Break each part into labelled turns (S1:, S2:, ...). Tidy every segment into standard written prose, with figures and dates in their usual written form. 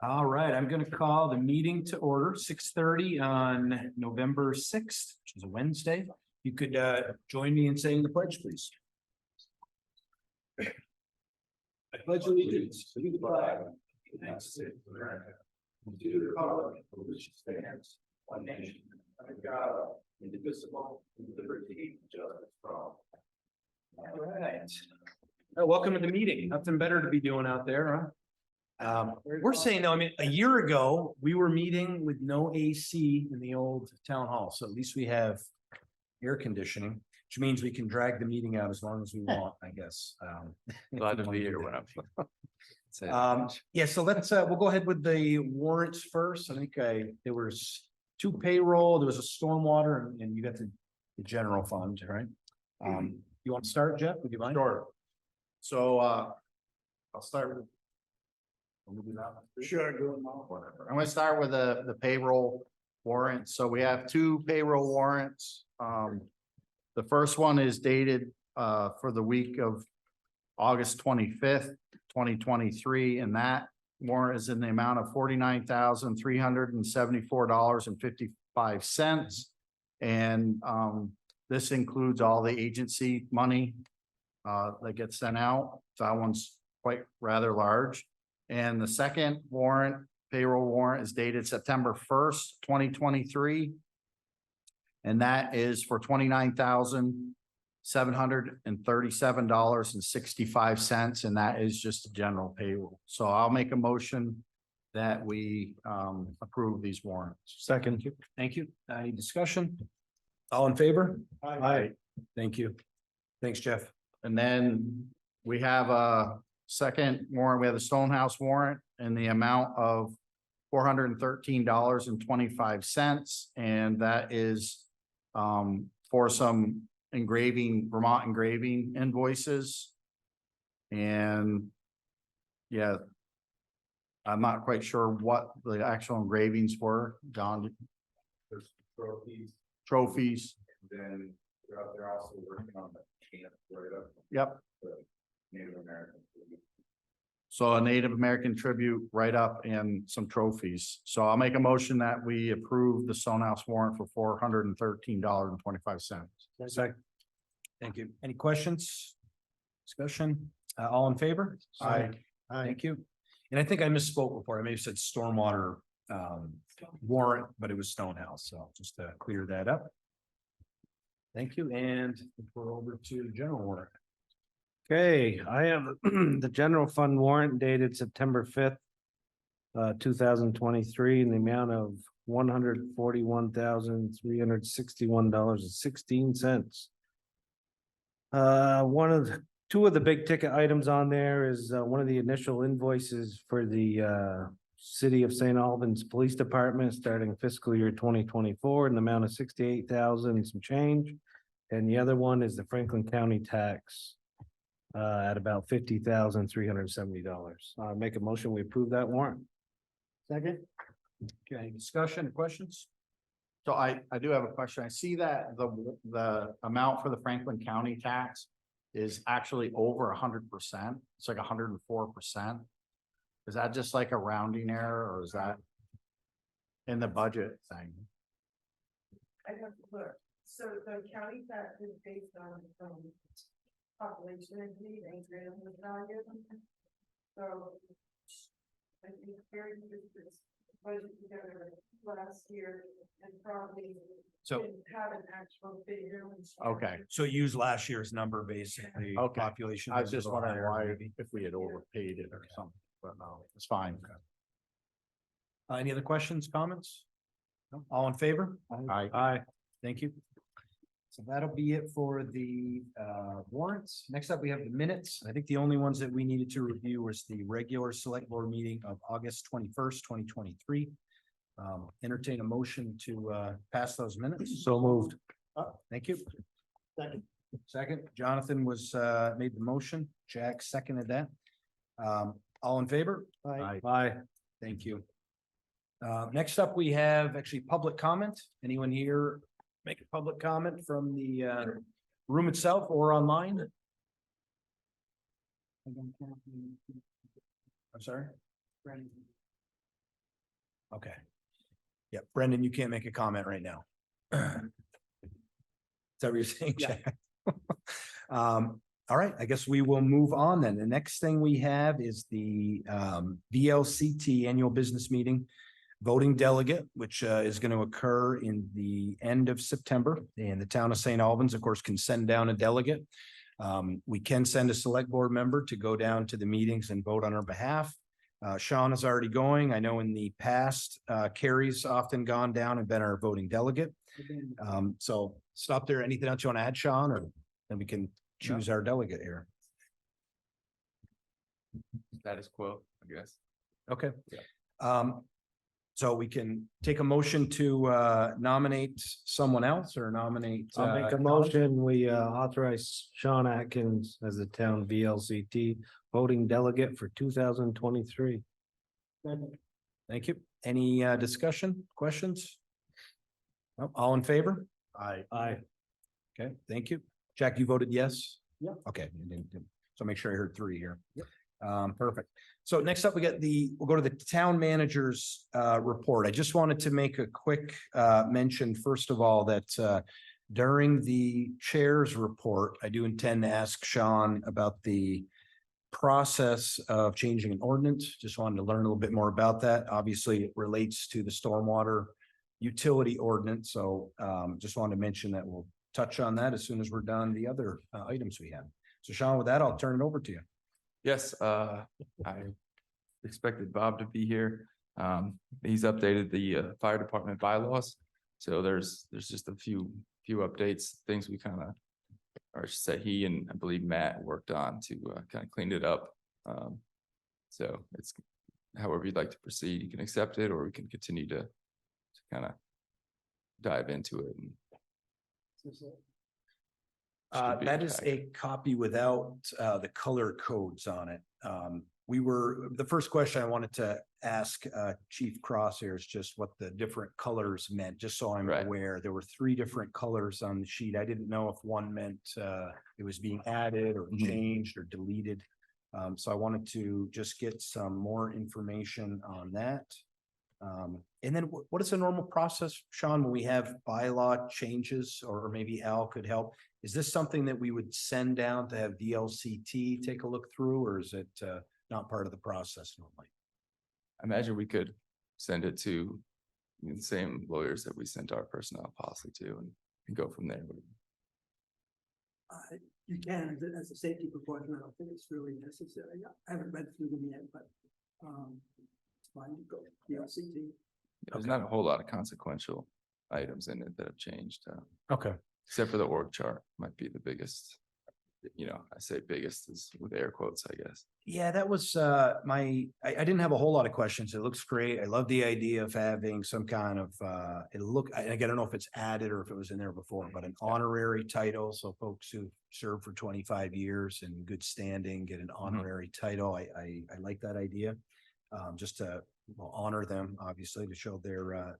S1: All right, I'm gonna call the meeting to order 6:30 on November 6th, which is a Wednesday. You could join me in saying the pledge, please. I pledge allegiance to the flag of the United States of America, and to the republic for which it stands, one nation, under God, indivisible, with liberty and justice for all. All right. Welcome to the meeting. Nothing better to be doing out there, huh? We're saying, no, I mean, a year ago, we were meeting with no AC in the old town hall, so at least we have air conditioning, which means we can drag the meeting out as long as we want, I guess.
S2: Glad to be here when
S1: Yeah, so let's, we'll go ahead with the warrants first. I think there was 2 payroll, there was a stormwater, and you got the general fund, right? You want to start, Jeff? Would you mind?
S3: Sure. So, I'll start with.
S1: Sure.
S3: Whatever. I'm gonna start with the payroll warrant. So we have 2 payroll warrants. The first one is dated for the week of August 25th, 2023, and that warrant is in the amount of $49,374.55. And this includes all the agency money that gets sent out. So that one's quite rather large. And the second warrant, payroll warrant, is dated September 1st, 2023. And that is for $29,737.65. And that is just a general payroll. So I'll make a motion that we approve these warrants.
S1: Second. Thank you. Any discussion? All in favor?
S3: Aye.
S1: Thank you. Thanks, Jeff.
S3: And then we have a second warrant. We have the Stonehouse warrant in the amount of $413.25. And that is for some engraving, Vermont engraving invoices. And yeah, I'm not quite sure what the actual engravings were, John.
S4: There's trophies,
S3: Trophies.
S4: then they're also working on the camp right up.
S3: Yep.
S4: The Native American.
S3: So a Native American tribute write-up and some trophies. So I'll make a motion that we approve the Stonehouse warrant for $413.25.
S1: Second. Thank you. Any questions? Discussion? All in favor?
S3: Aye.
S1: Thank you. And I think I misspoke before. I may have said stormwater warrant, but it was Stonehouse. So just to clear that up. Thank you. And we're over to general warrant.
S5: Okay, I have the general fund warrant dated September 5th, 2023, in the amount of $141,361.16. Two of the big ticket items on there is one of the initial invoices for the City of St. Albans Police Department starting fiscal year 2024 in the amount of $68,000 and some change. And the other one is the Franklin County tax at about $50,370. Make a motion, we approve that warrant.
S3: Second.
S1: Okay, discussion, questions?
S3: So I do have a question. I see that the amount for the Franklin County tax is actually over 100%. It's like 104%. Is that just like a rounding error, or is that in the budget thing?
S6: I have to look. So the county tax is based on population and need and grand value. So I think very good this budget together last year and probably
S1: So,
S6: didn't have an actual figure.
S3: Okay.
S1: so use last year's number, basically.
S3: Okay.
S1: Population.
S3: I was just wondering why,
S1: maybe.
S3: if we had overpaid it or something, but no, it's fine.
S1: Any other questions, comments? No? All in favor?
S3: Aye.
S1: Thank you. So that'll be it for the warrants. Next up, we have the minutes. I think the only ones that we needed to review was the regular select board meeting of August 21st, 2023. Entertain a motion to pass those minutes.
S5: So moved.
S1: Thank you. Second, Jonathan was made the motion. Jack seconded that. All in favor?
S5: Aye.
S1: Thank you. Next up, we have actually public comment. Anyone here make a public comment from the room itself or online? I'm sorry? Okay. Yeah, Brendan, you can't make a comment right now. Is that what you're saying, Jack? All right, I guess we will move on then. The next thing we have is the VLCT Annual Business Meeting. Voting delegate, which is going to occur in the end of September, and the town of St. Albans, of course, can send down a delegate. We can send a select board member to go down to the meetings and vote on our behalf. Sean is already going. I know in the past, Carrie's often gone down and been our voting delegate. So stop there. Anything else you want to add, Sean, or then we can choose our delegate here.
S2: Status quo, I guess.
S1: Okay. So we can take a motion to nominate someone else or nominate.
S5: I'll make a motion. We authorize Sean Atkins as the town VLCT voting delegate for 2023.
S1: Thank you. Any discussion, questions? No? All in favor?
S3: I,
S1: Okay, thank you. Jack, you voted yes?
S3: Yeah.
S1: Okay, so make sure I heard 3 here. Yep. Perfect. So next up, we'll go to the town manager's report. I just wanted to make a quick mention, first of all, that during the chair's report, I do intend to ask Sean about the process of changing an ordinance. Just wanted to learn a little bit more about that. Obviously, it relates to the stormwater utility ordinance. So just wanted to mention that we'll touch on that as soon as we're done the other items we have. So Sean, with that, I'll turn it over to you.
S2: Yes, I expected Bob to be here. He's updated the fire department bylaws. So there's just a few updates, things we kind of, or I should say he and I believe Matt worked on to kind of clean it up. So it's however you'd like to proceed, you can accept it, or we can continue to kind of dive into it. Should be
S1: That is
S2: okay.
S1: a copy without the color codes on it. The first question I wanted to ask Chief Cross here is just what the different colors meant, just so I'm
S2: Right.
S1: aware. There were 3 different colors on the sheet. I didn't know if one meant it was being added or changed or deleted. So I wanted to just get some more information on that. And then what is the normal process, Sean, when we have bylaw changes, or maybe Al could help? Is this something that we would send down to have VLCT take a look through, or is it not part of the process normally?
S2: I imagine we could send it to the same lawyers that we sent our personnel policy to and go from there.
S7: You can, as a safety precaution, I don't think it's really necessary. I haven't read through them yet, but it's fine to go, VLCT.
S2: There's not a whole lot of consequential items in it that have changed,
S1: Okay.
S2: except for the org chart might be the biggest. I say biggest is with air quotes, I guess.
S1: Yeah, that was I didn't have a whole lot of questions. It looks great. I love the idea of having some kind of I don't know if it's added or if it was in there before, but an honorary title. So folks who served for 25 years in good standing get an honorary title. I like that idea. Just to honor them, obviously, to show their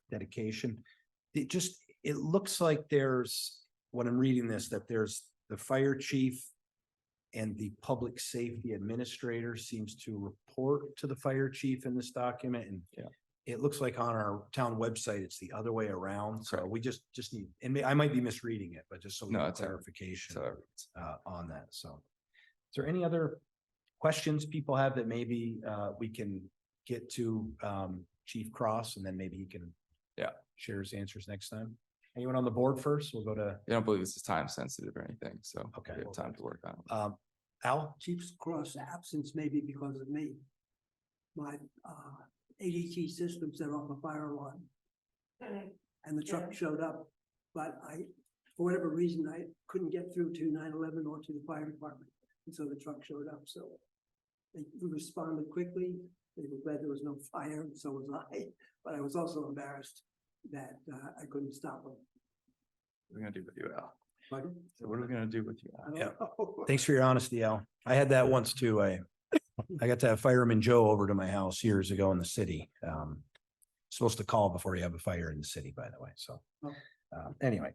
S1: dedication. It looks like when I'm reading this, that there's the fire chief and the public safety administrator seems to report to the fire chief in this document. And it looks like on our town website, it's the other way around. So we just need, and I might be misreading it, but just so we have clarification on that. So is there any other questions people have that maybe we can get to Chief Cross, and then maybe he can share his answers next time? Anyone on the board first? We'll go to.
S2: I don't believe this is time sensitive or anything, so
S1: Okay.
S2: we have time to work on it.
S1: Al?
S7: Chief's Cross absence may be because of me. My ADT system set off a fire alarm and the truck showed up, but for whatever reason, I couldn't get through to 911 or to the fire department. And so the truck showed up, so we responded quickly. They were glad there was no fire, and so was I, but I was also embarrassed that I couldn't stop them.
S2: What are we gonna do with you, Al?
S7: Pardon?
S2: So what are we gonna do with you,
S7: I
S2: Al?
S7: don't
S1: Yeah.
S7: know.
S1: Thanks for your honesty, Al. I had that once too. I got to have Fireman Joe over to my house years ago in the city. Supposed to call before you have a fire in the city, by the way. So anyway,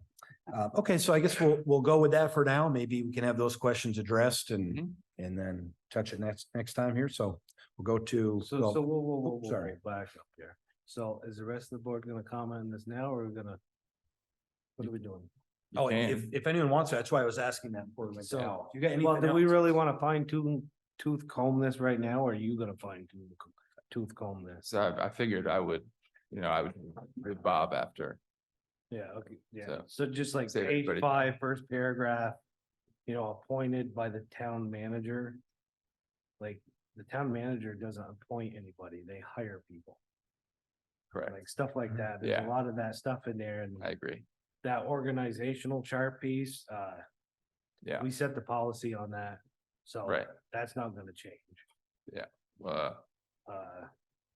S1: okay. So I guess we'll go with that for now. Maybe we can have those questions addressed and then touch it next time here. So
S8: We'll go to.
S5: So,
S8: well,
S5: so, whoa,
S8: sorry.
S5: back up here. So is the rest of the board gonna comment on this now, or are we gonna? What are we doing?
S2: You
S8: Oh,
S2: can.
S8: if anyone wants to, that's why I was asking that before we went
S5: So,
S8: out. You got
S5: Well,
S8: anything
S5: do we
S8: else?
S5: really wanna tooth comb this right now, or are you gonna tooth comb this?
S2: So I figured I would, I would with Bob after.
S5: Yeah, okay, yeah,
S2: So,
S5: so just like
S2: save
S5: page
S2: everybody
S5: 5, first paragraph, appointed by the town manager. Like, the town manager doesn't appoint anybody, they hire people,
S2: Correct.
S5: like stuff like that, there's
S2: Yeah.
S5: a lot of that stuff in there, and
S2: I agree.
S5: that organizational chart piece,
S2: Yeah.
S5: we set the policy on that, so.
S2: Right.
S5: That's not gonna change.
S2: Uh,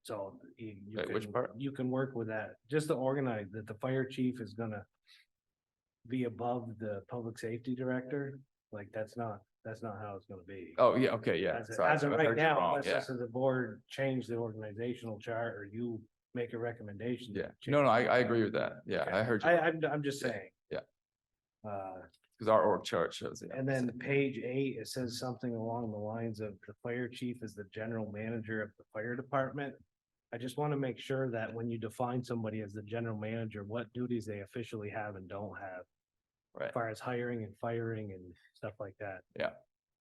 S5: So you
S2: Wait, which
S5: can,
S2: part?
S5: you can work with that, just to organize that the fire chief is gonna be above the public safety director, like, that's not how it's gonna be.
S2: oh, yeah, okay, yeah.
S5: As of
S2: Sorry,
S5: as of
S2: I
S5: right
S2: heard you
S5: now,
S2: wrong,
S5: unless
S2: Yeah,
S5: this is the board change the organizational chart, or you make a recommendation. to
S2: yeah.
S5: change
S2: No,
S5: it.
S2: I agree with that. Yeah,
S5: Okay.
S2: I heard you.
S5: I'm just
S2: Yeah,
S5: saying.
S2: yeah.
S5: Uh,
S2: Because our org chart shows it.
S5: and then page 8, it says something along the lines of the fire chief is the general manager of the fire department. I just want to make sure that when you define somebody as the general manager, what duties they officially have and don't have.
S2: Right.
S5: As far as hiring and firing and stuff like that.
S2: Yeah.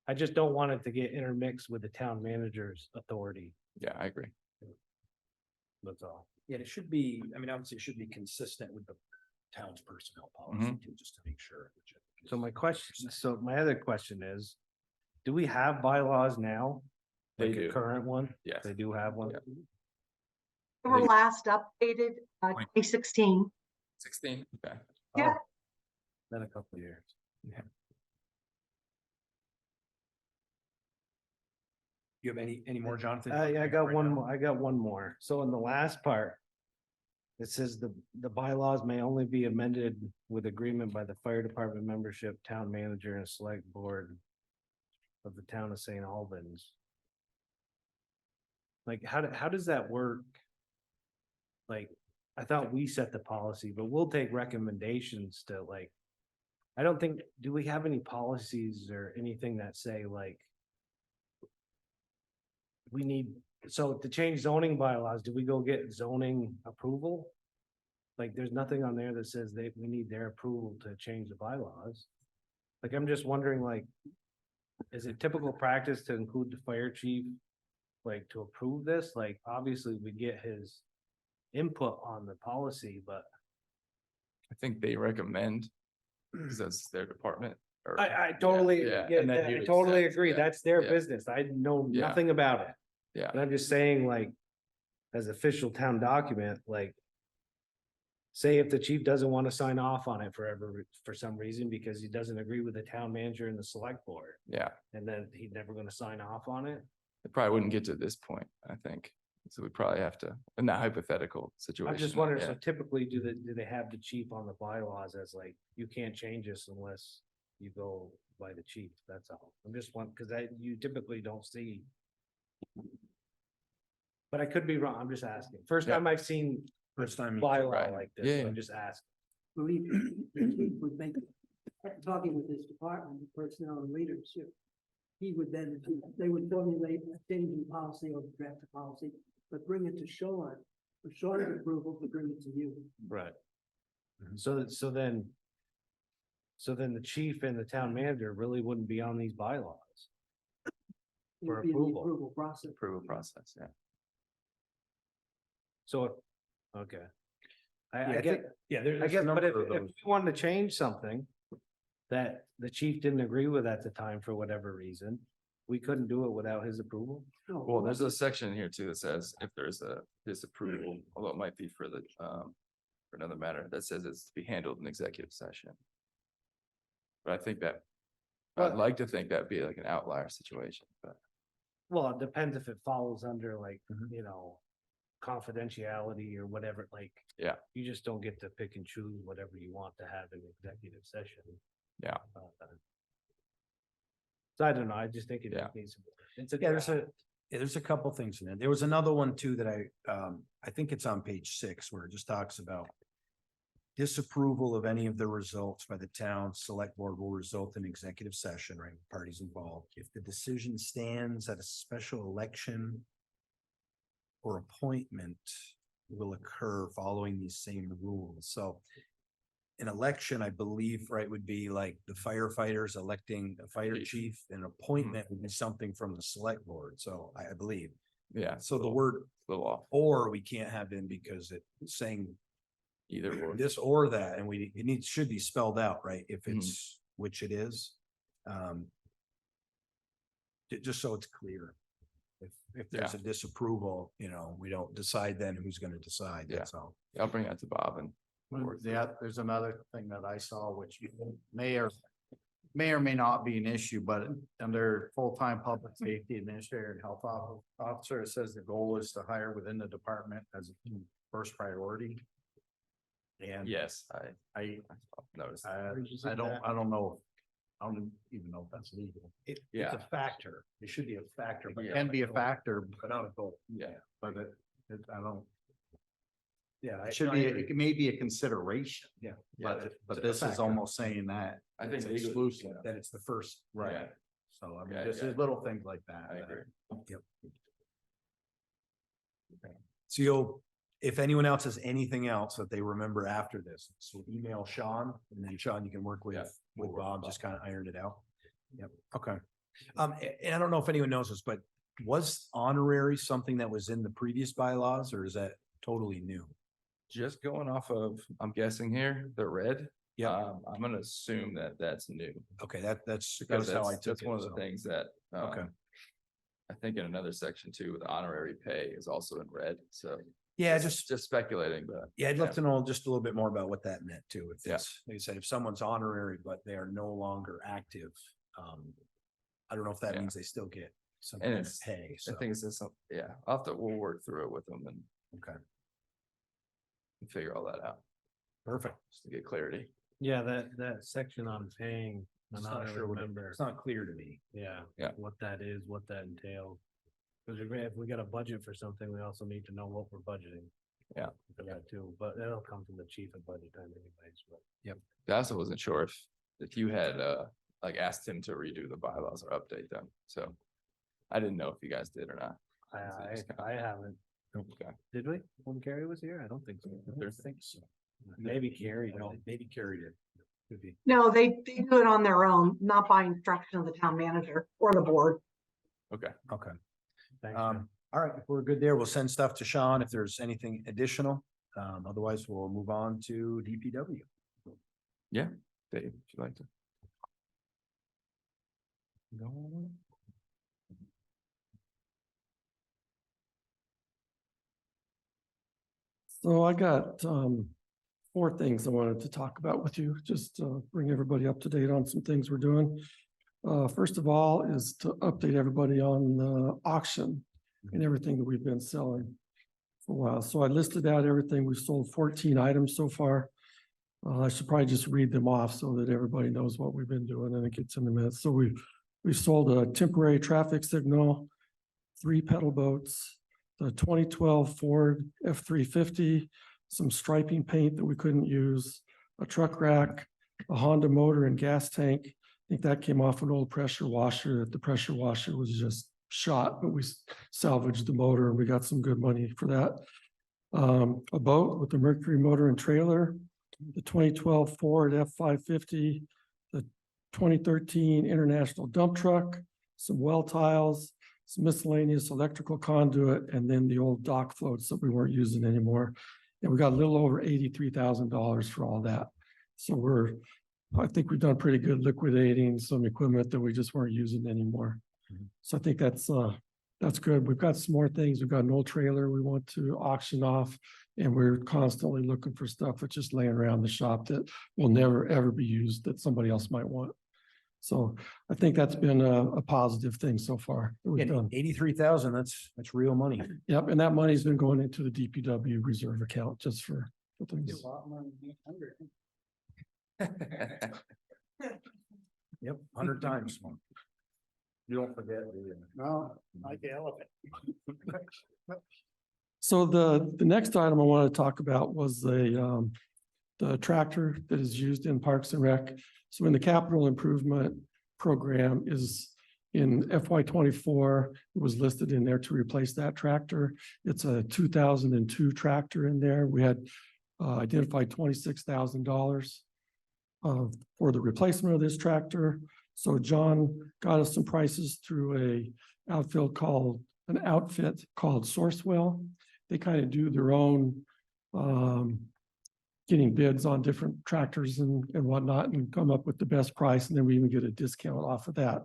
S5: I just don't want it to get intermixed with the town manager's authority,
S2: Yeah, I agree.
S5: that's all.
S8: Yeah, it should be, I mean, obviously it should be consistent with the town's personnel policy
S2: Mm-hmm.
S8: too, just to make sure. which I think is-
S5: So my other question is, do we have bylaws now?
S2: They
S5: Like a
S2: do.
S5: Current one?
S2: Yes.
S5: They do have one?
S2: Yeah.
S6: They were last updated, 2016.
S2: 16, okay.
S6: Yeah.
S5: Oh, Been a couple of years.
S8: You have any more, Jonathan?
S5: I got one more, I got one more. So in the last part. It says the bylaws may only be amended with agreement by the fire department membership, town manager and select board. Of the town of St. Albans. Like, how does that work? Like, I thought we set the policy, but we'll take recommendations to like. I don't think, do we have any policies or anything that say like? We need, so to change zoning bylaws, do we go get zoning approval? Like, there's nothing on there that says we need their approval to change the bylaws. Like, I'm just wondering, like, is it typical practice to include the fire chief? Like, to approve this? Like, obviously we get his input on the policy, but
S2: I think they recommend, because that's their department. or-
S5: I totally,
S2: Yeah,
S5: yeah,
S2: and then
S5: I
S2: you
S5: totally
S2: accept,
S5: agree.
S2: yeah,
S5: That's their
S2: yeah.
S5: business. I know
S2: Yeah.
S5: nothing about it.
S2: Yeah.
S5: But I'm just saying, like, as official town document, like. Say if the chief doesn't want to sign off on it for some reason, because he doesn't agree with the town manager and the select board,
S2: Yeah,
S5: and then he's never gonna sign off on it.
S2: it probably wouldn't get to this point, I think. So we probably have to, in that hypothetical situation.
S5: I'm just wondering,
S2: yeah.
S5: so typically, do they have the chief on the bylaws as like, you can't change this unless you go by the chief, that's all. I'm just one, because you typically don't see. But I could be wrong, I'm just asking. First
S2: Yeah.
S5: time I've seen
S8: First time.
S5: bylaw
S2: Right.
S5: like
S2: Yeah,
S5: this,
S2: yeah.
S5: I'm just asking.
S7: Believe me, the chief would make, talking with his department, the personnel and leadership. He would then, they would formulate a changing policy or draft a policy, but bring it to Sean. For Sean's approval to bring it to you.
S5: Right. So then the chief and the town manager really wouldn't be on these bylaws.
S7: It
S5: For
S7: would be in the
S5: approval.
S7: Approval process.
S2: Approval process, yeah.
S5: So, okay.
S8: Yeah,
S5: I
S8: I
S5: get,
S8: think, yeah, there's
S5: I
S8: a
S5: guess, but
S8: number
S5: if
S8: of
S5: we
S8: those.
S5: wanted to change something. That the chief didn't agree with at the time for whatever reason, we couldn't do it without his approval.
S7: No,
S2: Well, there's a section here too that says if there's a disapproval, although it might be for the, for another matter, that says it's to be handled in executive session. But I think that, I'd
S5: But-
S2: like to think that'd be like an outlier situation, but
S5: Well, it depends if it falls under like,
S2: Mhm.
S5: confidentiality or whatever, like.
S2: Yeah.
S5: You just don't get to pick and choose whatever you want to have in executive session.
S2: Yeah.
S5: So I don't know, I just think it
S2: Yeah.
S5: needs. It's a.
S8: Yeah, there's a couple things in there. There was another one too that I think it's on page 6 where it just talks about. Disapproval of any of the results by the town select board will result in executive session, right? Parties involved. If the decision stands at a special election or appointment will occur following these same rules. So an election, I believe, right, would be like the firefighters electing a fire chief. An appointment would be something from the select board. So I believe.
S2: Yeah,
S8: So the word
S2: the law,
S8: or we can't have in because it's saying
S2: either or.
S8: this or that, and should be spelled out, right? If it's, which it is. Just so it's clear. If there's a disapproval, we don't decide then who's gonna decide, that's all.
S2: I'll bring that to Bob and.
S3: Yeah, there's another thing that I saw, which may or may not be an issue, but under full-time public safety administrator and health officer, it says the goal is to hire within the department as a first priority. And
S2: Yes,
S3: I
S2: noticed.
S3: I don't know. I don't even know if that's legal.
S8: It's
S2: Yeah.
S8: a factor. It should be a factor, but
S3: It can be a factor,
S8: but not a goal.
S2: Yeah,
S3: but I don't.
S8: Yeah.
S3: It should be, it may be a consideration.
S8: Yeah.
S3: But this is almost saying that.
S2: I think
S3: it's
S2: legally,
S3: exclusive.
S8: That it's the first.
S3: Right.
S2: Yeah.
S3: So I mean,
S2: Yeah,
S3: just
S2: yeah.
S3: little things like that.
S2: I agree.
S8: So if anyone else has anything else that they remember after this, so email Sean, and then Sean, you can work with,
S2: Yeah.
S8: with Bob, just kind of iron it out. Yep, okay. And I don't know if anyone knows this, but was honorary something that was in the previous bylaws, or is that totally new?
S2: Just going off of, I'm guessing here, the red.
S8: Yeah.
S2: I'm gonna assume that that's new.
S8: Okay, that's
S2: Because
S8: how I
S2: that's,
S8: took
S2: that's
S8: it.
S2: one of the
S8: so.
S2: things that,
S8: Okay.
S2: I think in another section too, the honorary pay is also in red, so.
S8: Yeah, just
S2: speculating, but.
S8: Yeah, I'd love to know just a little bit more about what that meant too. If
S2: Yeah.
S8: it's, like I said, if someone's honorary, but they are no longer active. I don't know if that
S2: Yeah.
S8: means they still get some
S2: And
S8: kind of
S2: it's-
S8: pay, so,
S2: I think it's just some, yeah, we'll work through it with them and
S8: okay,
S2: figure all that out,
S8: perfect.
S2: just to get clarity.
S5: Yeah, that section on paying, I'm
S8: Just
S5: not
S8: not sure what it-
S5: remember,
S8: It's not clear to me.
S5: yeah.
S2: Yeah.
S5: What that is, what that entails. Because if we got a budget for something, we also need to know what we're budgeting.
S2: Yeah.
S5: For that too, but that'll come from the chief at budget time anyways, but.
S2: I also wasn't sure if you had, like asked him to redo the bylaws or update them, so. I didn't know if you guys did or not.
S5: I haven't.
S2: Okay.
S5: Did we? When Carrie was here? I don't think so.
S8: I don't think so.
S5: Maybe Carrie.
S8: Maybe carried it. Could be.
S6: No, they do it on their own, not by instruction of the town manager or the board.
S2: Okay,
S8: Okay.
S5: Thanks,
S8: All right, if we're good there, we'll send stuff to Sean if there's anything additional. Otherwise, we'll move on to DPW.
S2: Dave, if you'd like to. No.
S9: So I got four things I wanted to talk about with you, just bring everybody up to date on some things we're doing. First of all is to update everybody on the auction and everything that we've been selling for a while. So I listed out everything. We've sold 14 items so far. I should probably just read them off so that everybody knows what we've been doing and it gets in the minutes. So we sold a temporary traffic signal, 3 pedal boats, the 2012 Ford F-350, some striping paint that we couldn't use, a truck rack, a Honda motor and gas tank. I think that came off an old pressure washer, that the pressure washer was just shot, but we salvaged the motor and we got some good money for that. A boat with the Mercury motor and trailer, the 2012 Ford F-550, the 2013 International dump truck, some well tiles, some miscellaneous electrical conduit, and then the old dock floats that we weren't using anymore. And we got a little over $83,000 for all that. So I think we've done pretty good liquidating some equipment that we just weren't using anymore. So I think that's good. We've got some more things. We've got an old trailer we want to auction off, and we're constantly looking for stuff that's just laying around the shop that will never, ever be used that somebody else might want. So I think that's been a positive thing so far that we've done.
S8: 83,000, that's real money.
S9: Yep, and that money's been going into the DPW reserve account just for things.
S8: Yep, 100 times more. You don't forget.
S3: No, like the elephant.
S9: So the next item I want to talk about was the tractor that is used in Parks and Rec. So in the capital improvement program is In FY '24, it was listed in there to replace that tractor. It's a 2002 tractor in there. We had identified $26,000 for the replacement of this tractor. So John got us some prices through an outfit called Sourcewell. They kind of do their own getting bids on different tractors and whatnot and come up with the best price. And then we even get a discount off of that.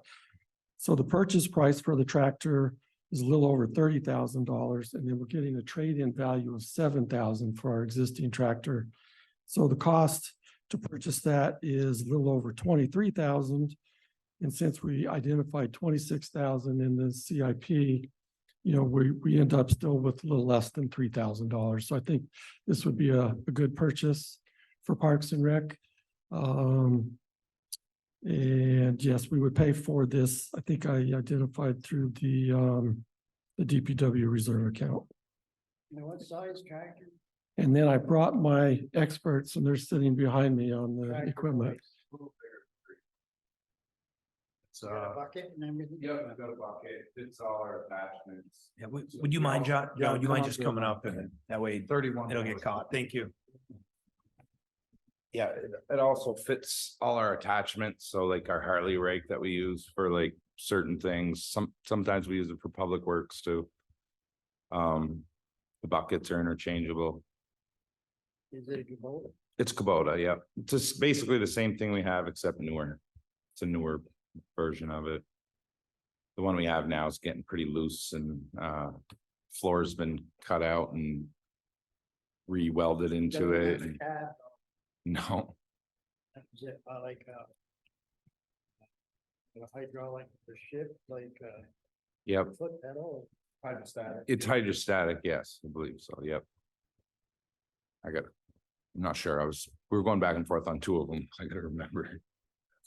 S9: So the purchase price for the tractor is a little over $30,000. And then we're getting a trade-in value of $7,000 for our existing tractor. So the cost to purchase that is a little over $23,000. And since we identified $26,000 in the CIP, you know, we end up still with a little less than $3,000. So I think this would be a good purchase for Parks and Rec. And yes, we would pay for this. I think I identified through the DPW reserve account.
S7: Now, what size tractor?
S9: And then I brought my experts and they're sitting behind me on the equipment.
S4: So,
S7: Bucket and everything?
S4: yeah, we've got a bucket, it's all our attachments.
S8: Yeah, would you mind, John? John, would you mind just coming up and that way
S4: 31.
S8: it'll get caught? Thank you.
S4: Yeah, it also fits all our attachments, so like our Harley rake that we use for like certain things, sometimes we use it for public works too. The buckets are interchangeable.
S7: Is it a Kubota?
S4: It's Kubota, yeah, it's just basically the same thing we have except newer. It's a newer version of it. The one we have now is getting pretty loose and floor's been cut out and re-welded into it. and- No,
S7: Is it like a hydraulic for ship, like
S4: yep,
S7: foot pedal? Hydrostatic.
S4: it's hydrostatic, yes, I believe so, yep. I'm not sure, we were going back and forth on two of them, I gotta remember.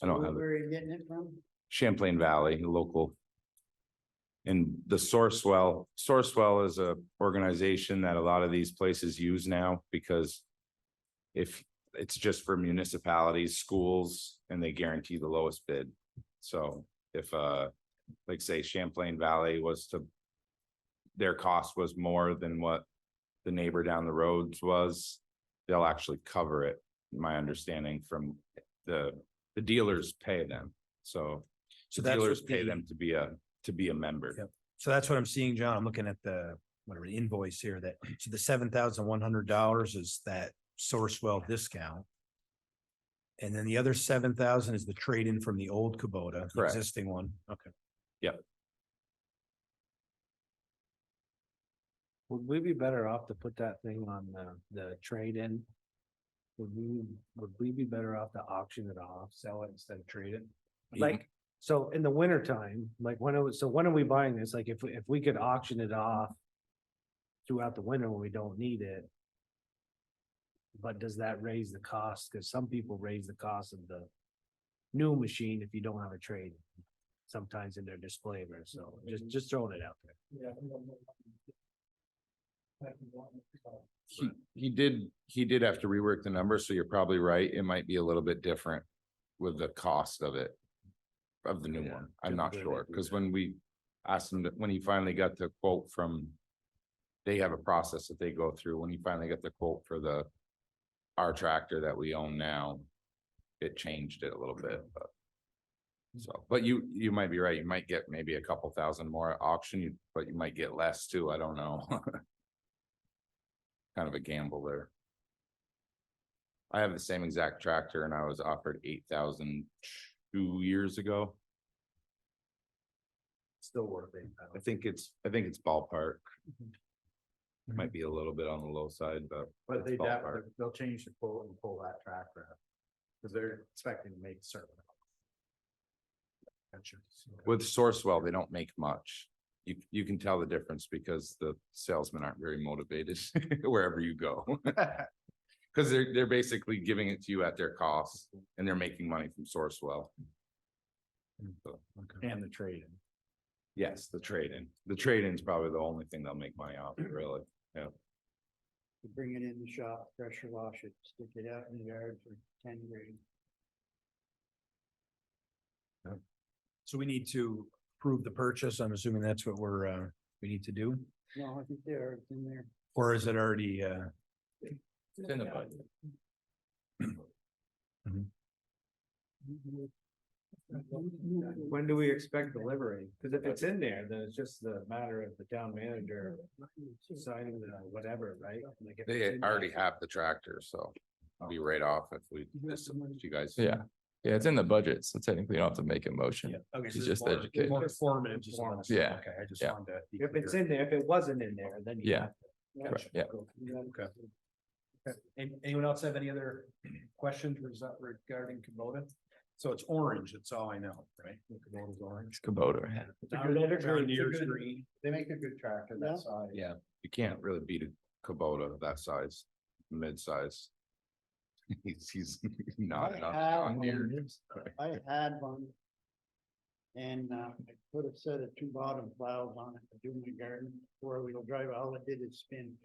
S4: I don't have it.
S7: Where are you getting it from?
S4: Champlain Valley, local. And the Sourcewell is a organization that a lot of these places use now because if it's just for municipalities, schools, and they guarantee the lowest bid. So if like say Champlain Valley their cost was more than what the neighbor down the roads was, they'll actually cover it. My understanding from the dealers pay them. So the
S8: that's
S4: dealers
S8: what
S4: pay
S8: the-
S4: them to be a member.
S8: Yep. So that's what I'm seeing, John. I'm looking at the invoice here so the $7,100 is that Sourcewell discount. And then the other 7,000 is the trade-in from the old Kubota, the
S4: Correct.
S8: existing one. Okay.
S5: Would we be better off to put that thing on the trade-in? Would we be better off to auction it off, sell it instead of trade it? Like, so in the winter time, like when are we buying this? Like if we could auction it off throughout the winter when we don't need it. But does that raise the cost? Cause some people raise the cost of the new machine if you don't have a trade. Sometimes in their display, so just throwing it out there.
S4: He did have to rework the numbers, so you're probably right. It might be a little bit different with the cost of it. Of the new one. I'm not sure, because when we asked him when he finally got the quote from. They have a process that they go through. When he finally got the quote for our tractor that we own now. It changed it a little bit, but. So, but you might be right. You might get maybe a couple thousand more at auction, but you might get less too. I don't know. Kind of a gamble there. I have the same exact tractor and I was offered 8,000 2 years ago.
S5: Still worth it.
S4: I think it's ballpark. Might be a little bit on the low side, but.
S3: But
S4: it's ballpark.
S3: they'll change the quote and pull that tractor out. Cause they're expecting to make certain.
S4: With Sourcewell, they don't make much. You can tell the difference because the salesmen aren't very motivated wherever you go. Cause they're basically giving it to you at their cost and they're making money from Sourcewell. So,
S3: And the trade-in.
S4: yes, the trade-in. The trade-in is probably the only thing they'll make money off, really. Yeah.
S7: You bring it in the shop, pressure wash it, stick it out in the yard for 10 grand.
S8: So we need to approve the purchase. I'm assuming that's what we need to do,
S3: No, I think they're in there.
S8: or is it already,
S2: It's in the budget.
S5: When do we expect delivery? Because if it's in there, then it's just the matter of the town manager signing the whatever, right? Like if it's
S10: They
S5: in there-
S10: already have the tractor, so I'll be right off if you guys.
S2: Yeah, yeah, it's in the budget, so technically you don't have to make a motion.
S8: okay.
S2: It's
S8: so
S2: just
S8: more-
S2: educated.
S8: More informative, just let us know.
S2: Yeah,
S8: Okay, I just
S2: yeah.
S8: wanted to. be
S5: If it's
S8: clear.
S5: in there, if it wasn't in there, then. you
S2: Yeah.
S5: have to-
S2: Right, yeah.
S8: Okay. Anyone else have any other questions regarding Kubota? So it's orange, that's all I know, right? Kubota's orange.
S2: Kubota, yeah.
S8: John Deere's green.
S3: They make a good tractor
S7: Yeah.
S3: that size.
S4: Yeah, you can't really beat a Kubota that size, mid-size. He's not.
S3: I have I had one. And I put a set of 2 bottom plows on it to do my garden, 4-wheel drive, all it did is spin.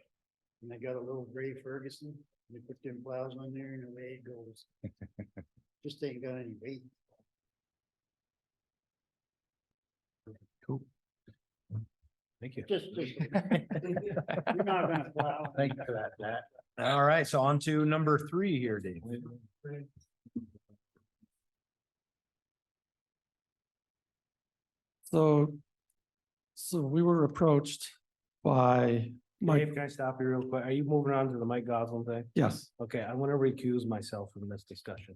S3: And I got a little gray Ferguson, they put them plows on there and away it goes. Just ain't got any weight.
S8: Thank you.
S3: Just. You're not gonna plow.
S8: Thank you for that, Matt. All right, so on to number 3 here, Dave.
S9: So we were approached by
S5: Dave,
S9: Mike,
S5: can I stop you real quick? Are you moving on to the Mike Goslin thing?
S9: yes,
S5: Okay, I want to recuse myself from this discussion.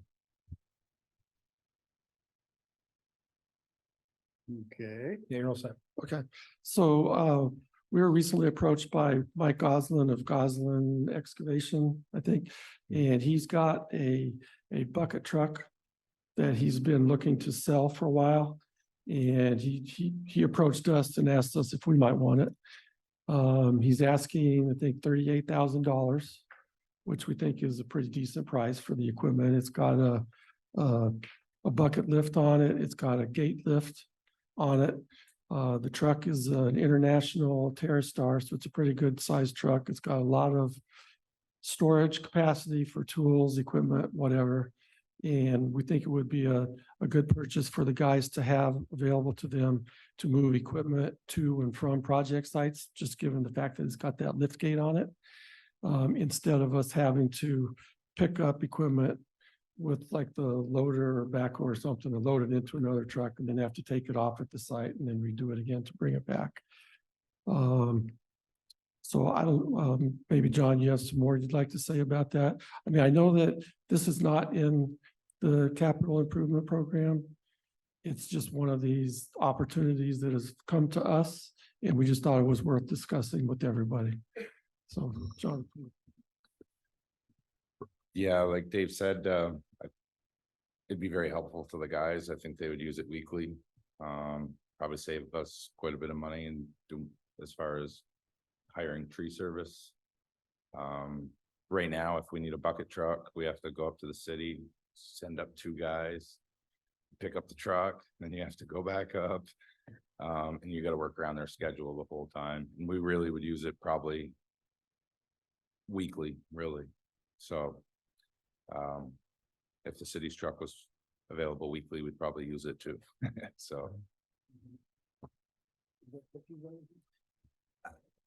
S3: Okay.
S8: Yeah, you're all set.
S9: okay. So we were recently approached by Mike Goslin of Goslin Excavation, I think. And he's got a bucket truck that he's been looking to sell for a while. And he approached us and asked us if we might want it. He's asking, I think, $38,000, which we think is a pretty decent price for the equipment. It's got a bucket lift on it. It's got a gate lift on it. The truck is an international TerraStar, so it's a pretty good sized truck. It's got a lot of storage capacity for tools, equipment, whatever. And we think it would be a good purchase for the guys to have available to them to move equipment to and from project sites, just given the fact that it's got that lift gate on it. Instead of us having to pick up equipment with like the loader or backhoe or something and load it into another truck and then have to take it off at the site and then redo it again to bring it back. So I don't, maybe John, you have some more you'd like to say about that? I mean, I know that this is not in the capital improvement program. It's just one of these opportunities that has come to us and we just thought it was worth discussing with everybody. So, John.
S4: Yeah, like Dave said, it'd be very helpful to the guys. I think they would use it weekly. Probably save us quite a bit of money and do as far as hiring tree service. Right now, if we need a bucket truck, we have to go up to the city, send up 2 guys, pick up the truck, then you have to go back up. And you gotta work around their schedule the whole time. And we really would use it probably weekly, really. So if the city's truck was available weekly, we'd probably use it too. So.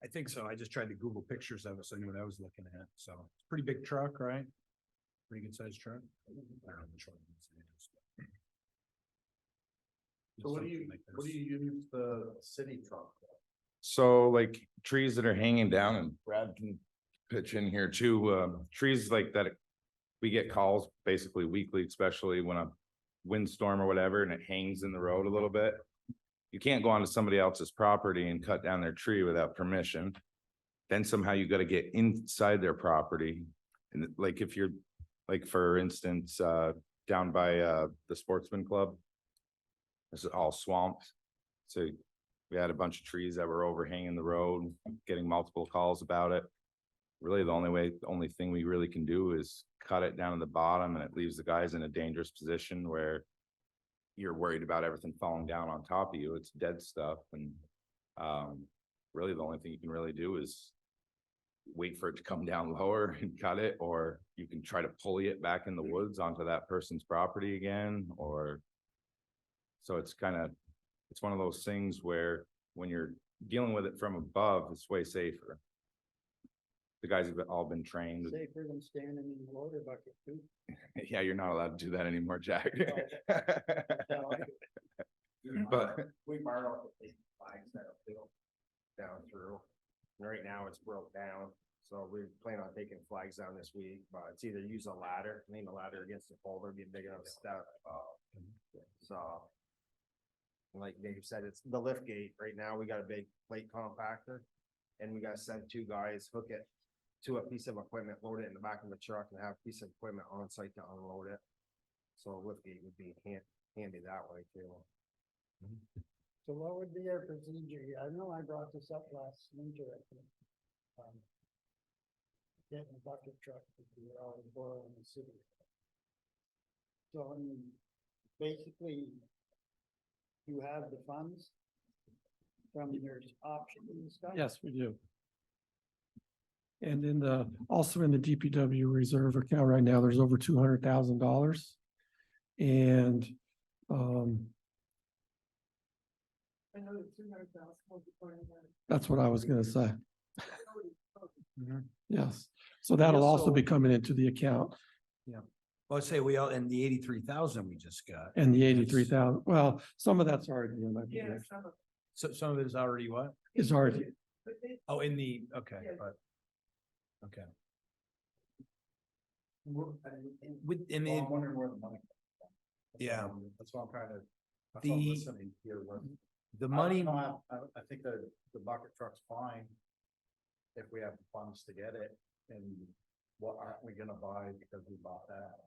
S8: I think so. I just tried to Google pictures of it, so I knew what I was looking at. So it's a pretty big truck, right? Pretty good sized truck. I don't know which one it is, but-
S3: So what do you use the city truck?
S4: So like trees that are hanging down, and Brad can pitch in here too, trees like that. We get calls basically weekly, especially when a windstorm or whatever, and it hangs in the road a little bit. You can't go onto somebody else's property and cut down their tree without permission. Then somehow you gotta get inside their property. And like if you're, like, for instance, down by the Sportsman Club. This is all swamped. So we had a bunch of trees that were overhanging the road, getting multiple calls about it. Really, the only thing we really can do is cut it down to the bottom, and it leaves the guys in a dangerous position where you're worried about everything falling down on top of you. It's dead stuff. And really the only thing you can really do is wait for it to come down lower and cut it, or you can try to pulley it back in the woods onto that person's property again, or so it's kind of it's one of those things where when you're dealing with it from above, it's way safer. The guys have all been trained.
S7: Safer than standing in the water bucket too.
S4: Yeah, you're not allowed to do that anymore, Jack. But
S1: We borrow the flags that are built down through. And right now it's broke down, so we plan on taking flags down this week, but it's either use a ladder, lean the ladder against the pole, or be a big enough step. So. Like Dave said, it's the lift gate. Right now, we got a big plate compactor. And we gotta send two guys, hook it to a piece of equipment, load it in the back of the truck and have a piece of equipment on site to unload it. So a lift gate would be handy that way too.
S7: So what would be our procedure? I know I brought this up last winter, I think. Getting a bucket truck to be all boil in the city. So I mean, basically, you have the funds from your option and stuff?
S9: Yes, we do. And in the, also in the DPW reserve account right now, there's over $200,000. And,
S6: I know the 200,000 was the point of that.
S9: that's what I was gonna say.
S8: Mhm.
S9: Yes. So that'll also
S8: also-
S9: be coming into the account,
S8: Well, I'd say we all, and the 83,000 we just got.
S9: and the 83,000, well, some of that's already in, I
S6: Yeah,
S9: believe,
S6: some of
S8: So some of it is already what?
S9: is already,
S6: it, but they,
S8: Oh, in the, okay,
S6: Yeah.
S8: but. Okay. With, in the,
S3: wondering where the money.
S8: Yeah.
S3: That's what I'm trying to.
S8: that's what I'm The-
S3: listening here.
S8: the money,
S3: I think the bucket truck's fine. If we have the funds to get it, and what aren't we gonna buy because we bought that?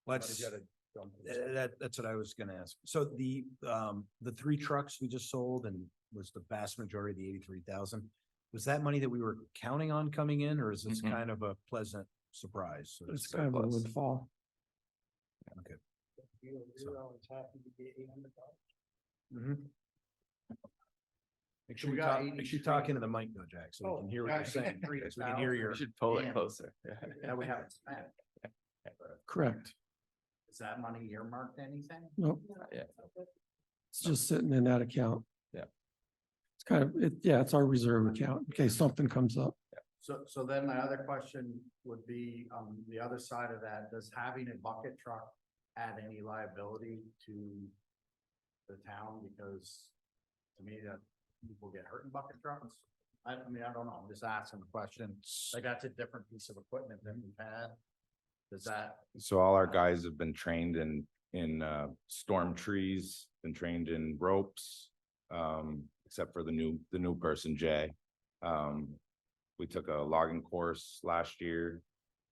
S8: let's,
S3: Somebody's gotta jump in.
S8: that's what I was gonna ask. So the 3 trucks we just sold and was the vast majority of the 83,000. Was that money that we were counting on coming in, or is this
S2: Mhm.
S8: kind of a pleasant surprise? So to
S9: it's
S8: speak?
S9: kind of a
S2: surplus.
S9: windfall.
S7: You're always happy to get $800.
S8: Mhm. Make sure
S3: We
S8: you
S3: got
S8: talk, make sure you talk into the mic though, Jack, so we can hear what you're saying. So we can hear
S2: You
S8: your,
S2: should pull it
S3: Yeah.
S2: closer.
S3: That we haven't spent.
S9: Correct.
S3: Is that money earmarked anything?
S9: Nope,
S2: Yeah.
S9: it's just sitting in that account.
S2: Yeah.
S9: It's kind of, it's our reserve account in case something comes up.
S3: So then my other question would be, the other side of that, does having a bucket truck add any liability to the town? Because to me, that people get hurt in bucket trucks. I mean, I don't know, I'm just asking the question. Like, that's a different piece of equipment than we've had. Does that,
S4: so all our guys have been trained in storm trees, been trained in ropes. Except for the new person, Jay. We took a logging course last year.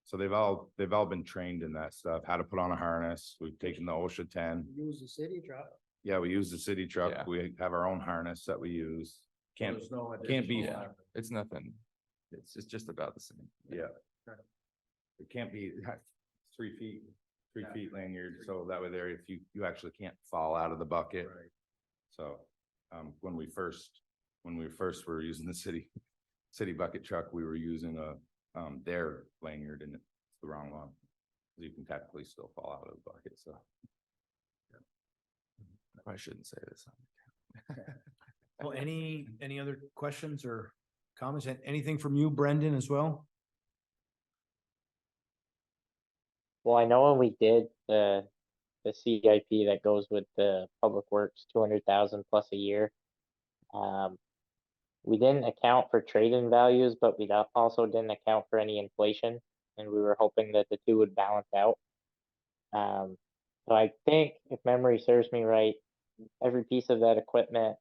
S4: So they've all been trained in that stuff, how to put on a harness. We've taken the OSHA 10.
S7: use the city truck?
S4: Yeah, we use the city truck.
S2: Yeah.
S4: We have our own harness that we use. Can't,
S3: there's no
S4: can't be-
S3: additional-
S2: It's nothing. It's just about the same.
S4: yeah. It can't be 3 feet, 3
S3: Yeah.
S4: feet lanyard, so that way there, if you actually can't fall out of the bucket.
S3: Right.
S4: So, when we first were using the city bucket truck, we were using their lanyard, and it's the wrong one. You can technically still fall out of the bucket, so.
S2: I shouldn't say this.
S8: well, any other questions or comments? Anything from you, Brendan, as well?
S11: Well, I know when we did the CIP that goes with the Public Works, 200,000 plus a year. We didn't account for trade-in values, but we also didn't account for any inflation, and we were hoping that the two would balance out. So I think, if memory serves me right, every piece of that equipment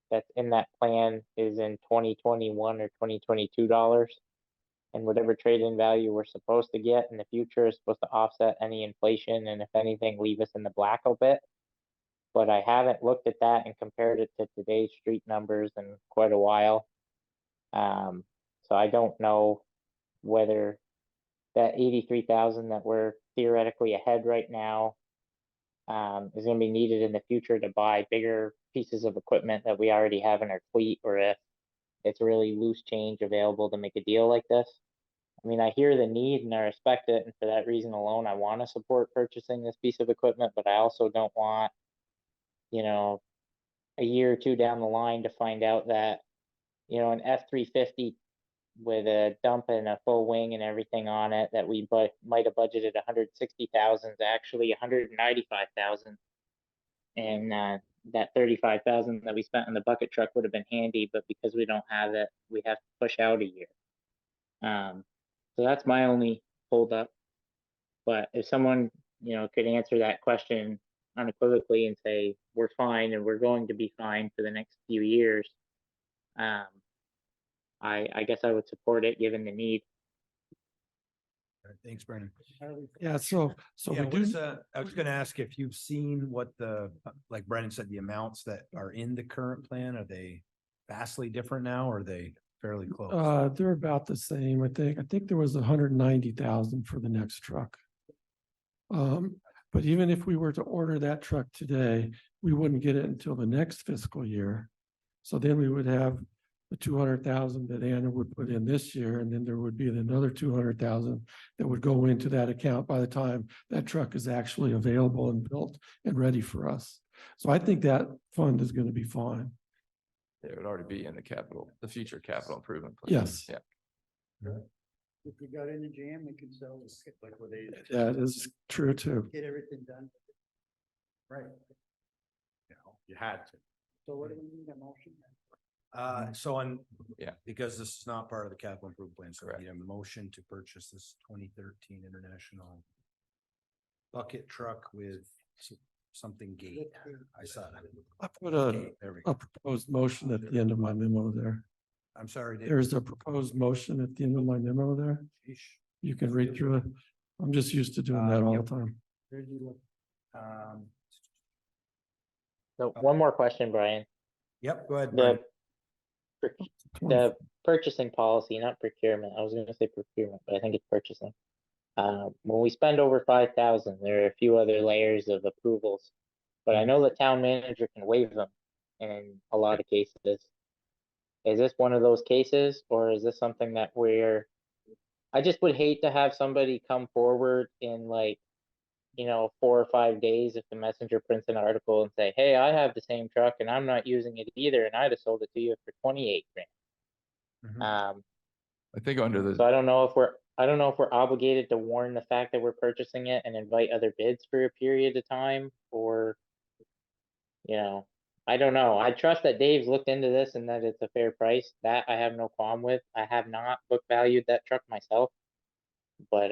S11: that's in that plan is in 2021 or 2022 dollars. And whatever trade-in value we're supposed to get in the future is supposed to offset any inflation, and if anything, leave us in the black a bit. But I haven't looked at that and compared it to today's street numbers in quite a while. So I don't know whether that 83,000 that we're theoretically ahead right now is gonna be needed in the future to buy bigger pieces of equipment that we already have in our fleet, or if it's really loose change available to make a deal like this. I mean, I hear the need and I respect it, and for that reason alone, I want to support purchasing this piece of equipment, but I also don't want, a year or two down the line to find out that, you know, an F-350 with a dump and a full wing and everything on it that we might have budgeted 160,000 is actually 195,000. And that 35,000 that we spent on the bucket truck would have been handy, but because we don't have it, we have to push out a year. So that's my only holdup. But if someone, you know, could answer that question unequivocally and say, we're fine and we're going to be fine for the next few years, I guess I would support it given the need.
S8: All right, thanks, Brennan.
S9: Yeah, so
S8: Yeah,
S9: we
S8: what is,
S9: do,
S8: I was gonna ask if you've seen what the, like Brennan said, the amounts that are in the current plan, are they vastly different now, or are they fairly close?
S9: they're about the same, I think. I think there was 190,000 for the next truck. But even if we were to order that truck today, we wouldn't get it until the next fiscal year. So then we would have the 200,000 that Anna would put in this year, and then there would be another 200,000 that would go into that account by the time that truck is actually available and built and ready for us. So I think that fund is going to be fine.
S2: It would already be in the future capital improvement. plan.
S9: Yes.
S2: Yeah.
S3: If we got in a jam, we could sell this liquidated.
S9: That is true too.
S3: Get everything done. Right.
S4: You had to.
S3: So what do we need a motion?
S8: So on.
S2: Yeah.
S8: Because this is not part of the capital improvement plan, so
S2: Correct.
S8: we need a motion to purchase this 2013 International bucket truck with something gate. I saw that.
S9: I put a
S8: Gate, there we go.
S9: proposed motion at the end of my memo there.
S8: I'm sorry. Dave.
S9: There's a proposed motion at the end of my memo there.
S8: Sheesh.
S9: You can read through it. I'm just used to doing that all
S8: Yep.
S9: the time.
S8: Um,
S11: So one more question, Brian.
S8: Yep, go ahead. Brian.
S11: The purchasing policy, not procurement. I was going to say procurement, but I think it's purchasing. When we spend over 5,000, there are a few other layers of approvals, but I know the town manager can waive them in a lot of cases. Is this one of those cases, or is this something that I just would hate to have somebody come forward in, like, you know, 4 or 5 days if the messenger prints an article and say, hey, I have the same truck and I'm not using it either, and I'd have sold it to you for 28 grand.
S8: Mhm.
S2: I think under
S11: So I don't know if we're obligated to warn the fact that we're purchasing it and invite other bids for a period of time, or, you know, I don't know. I trust that Dave's looked into this and that it's a fair price. That I have no problem with. I have not book valued that truck myself, but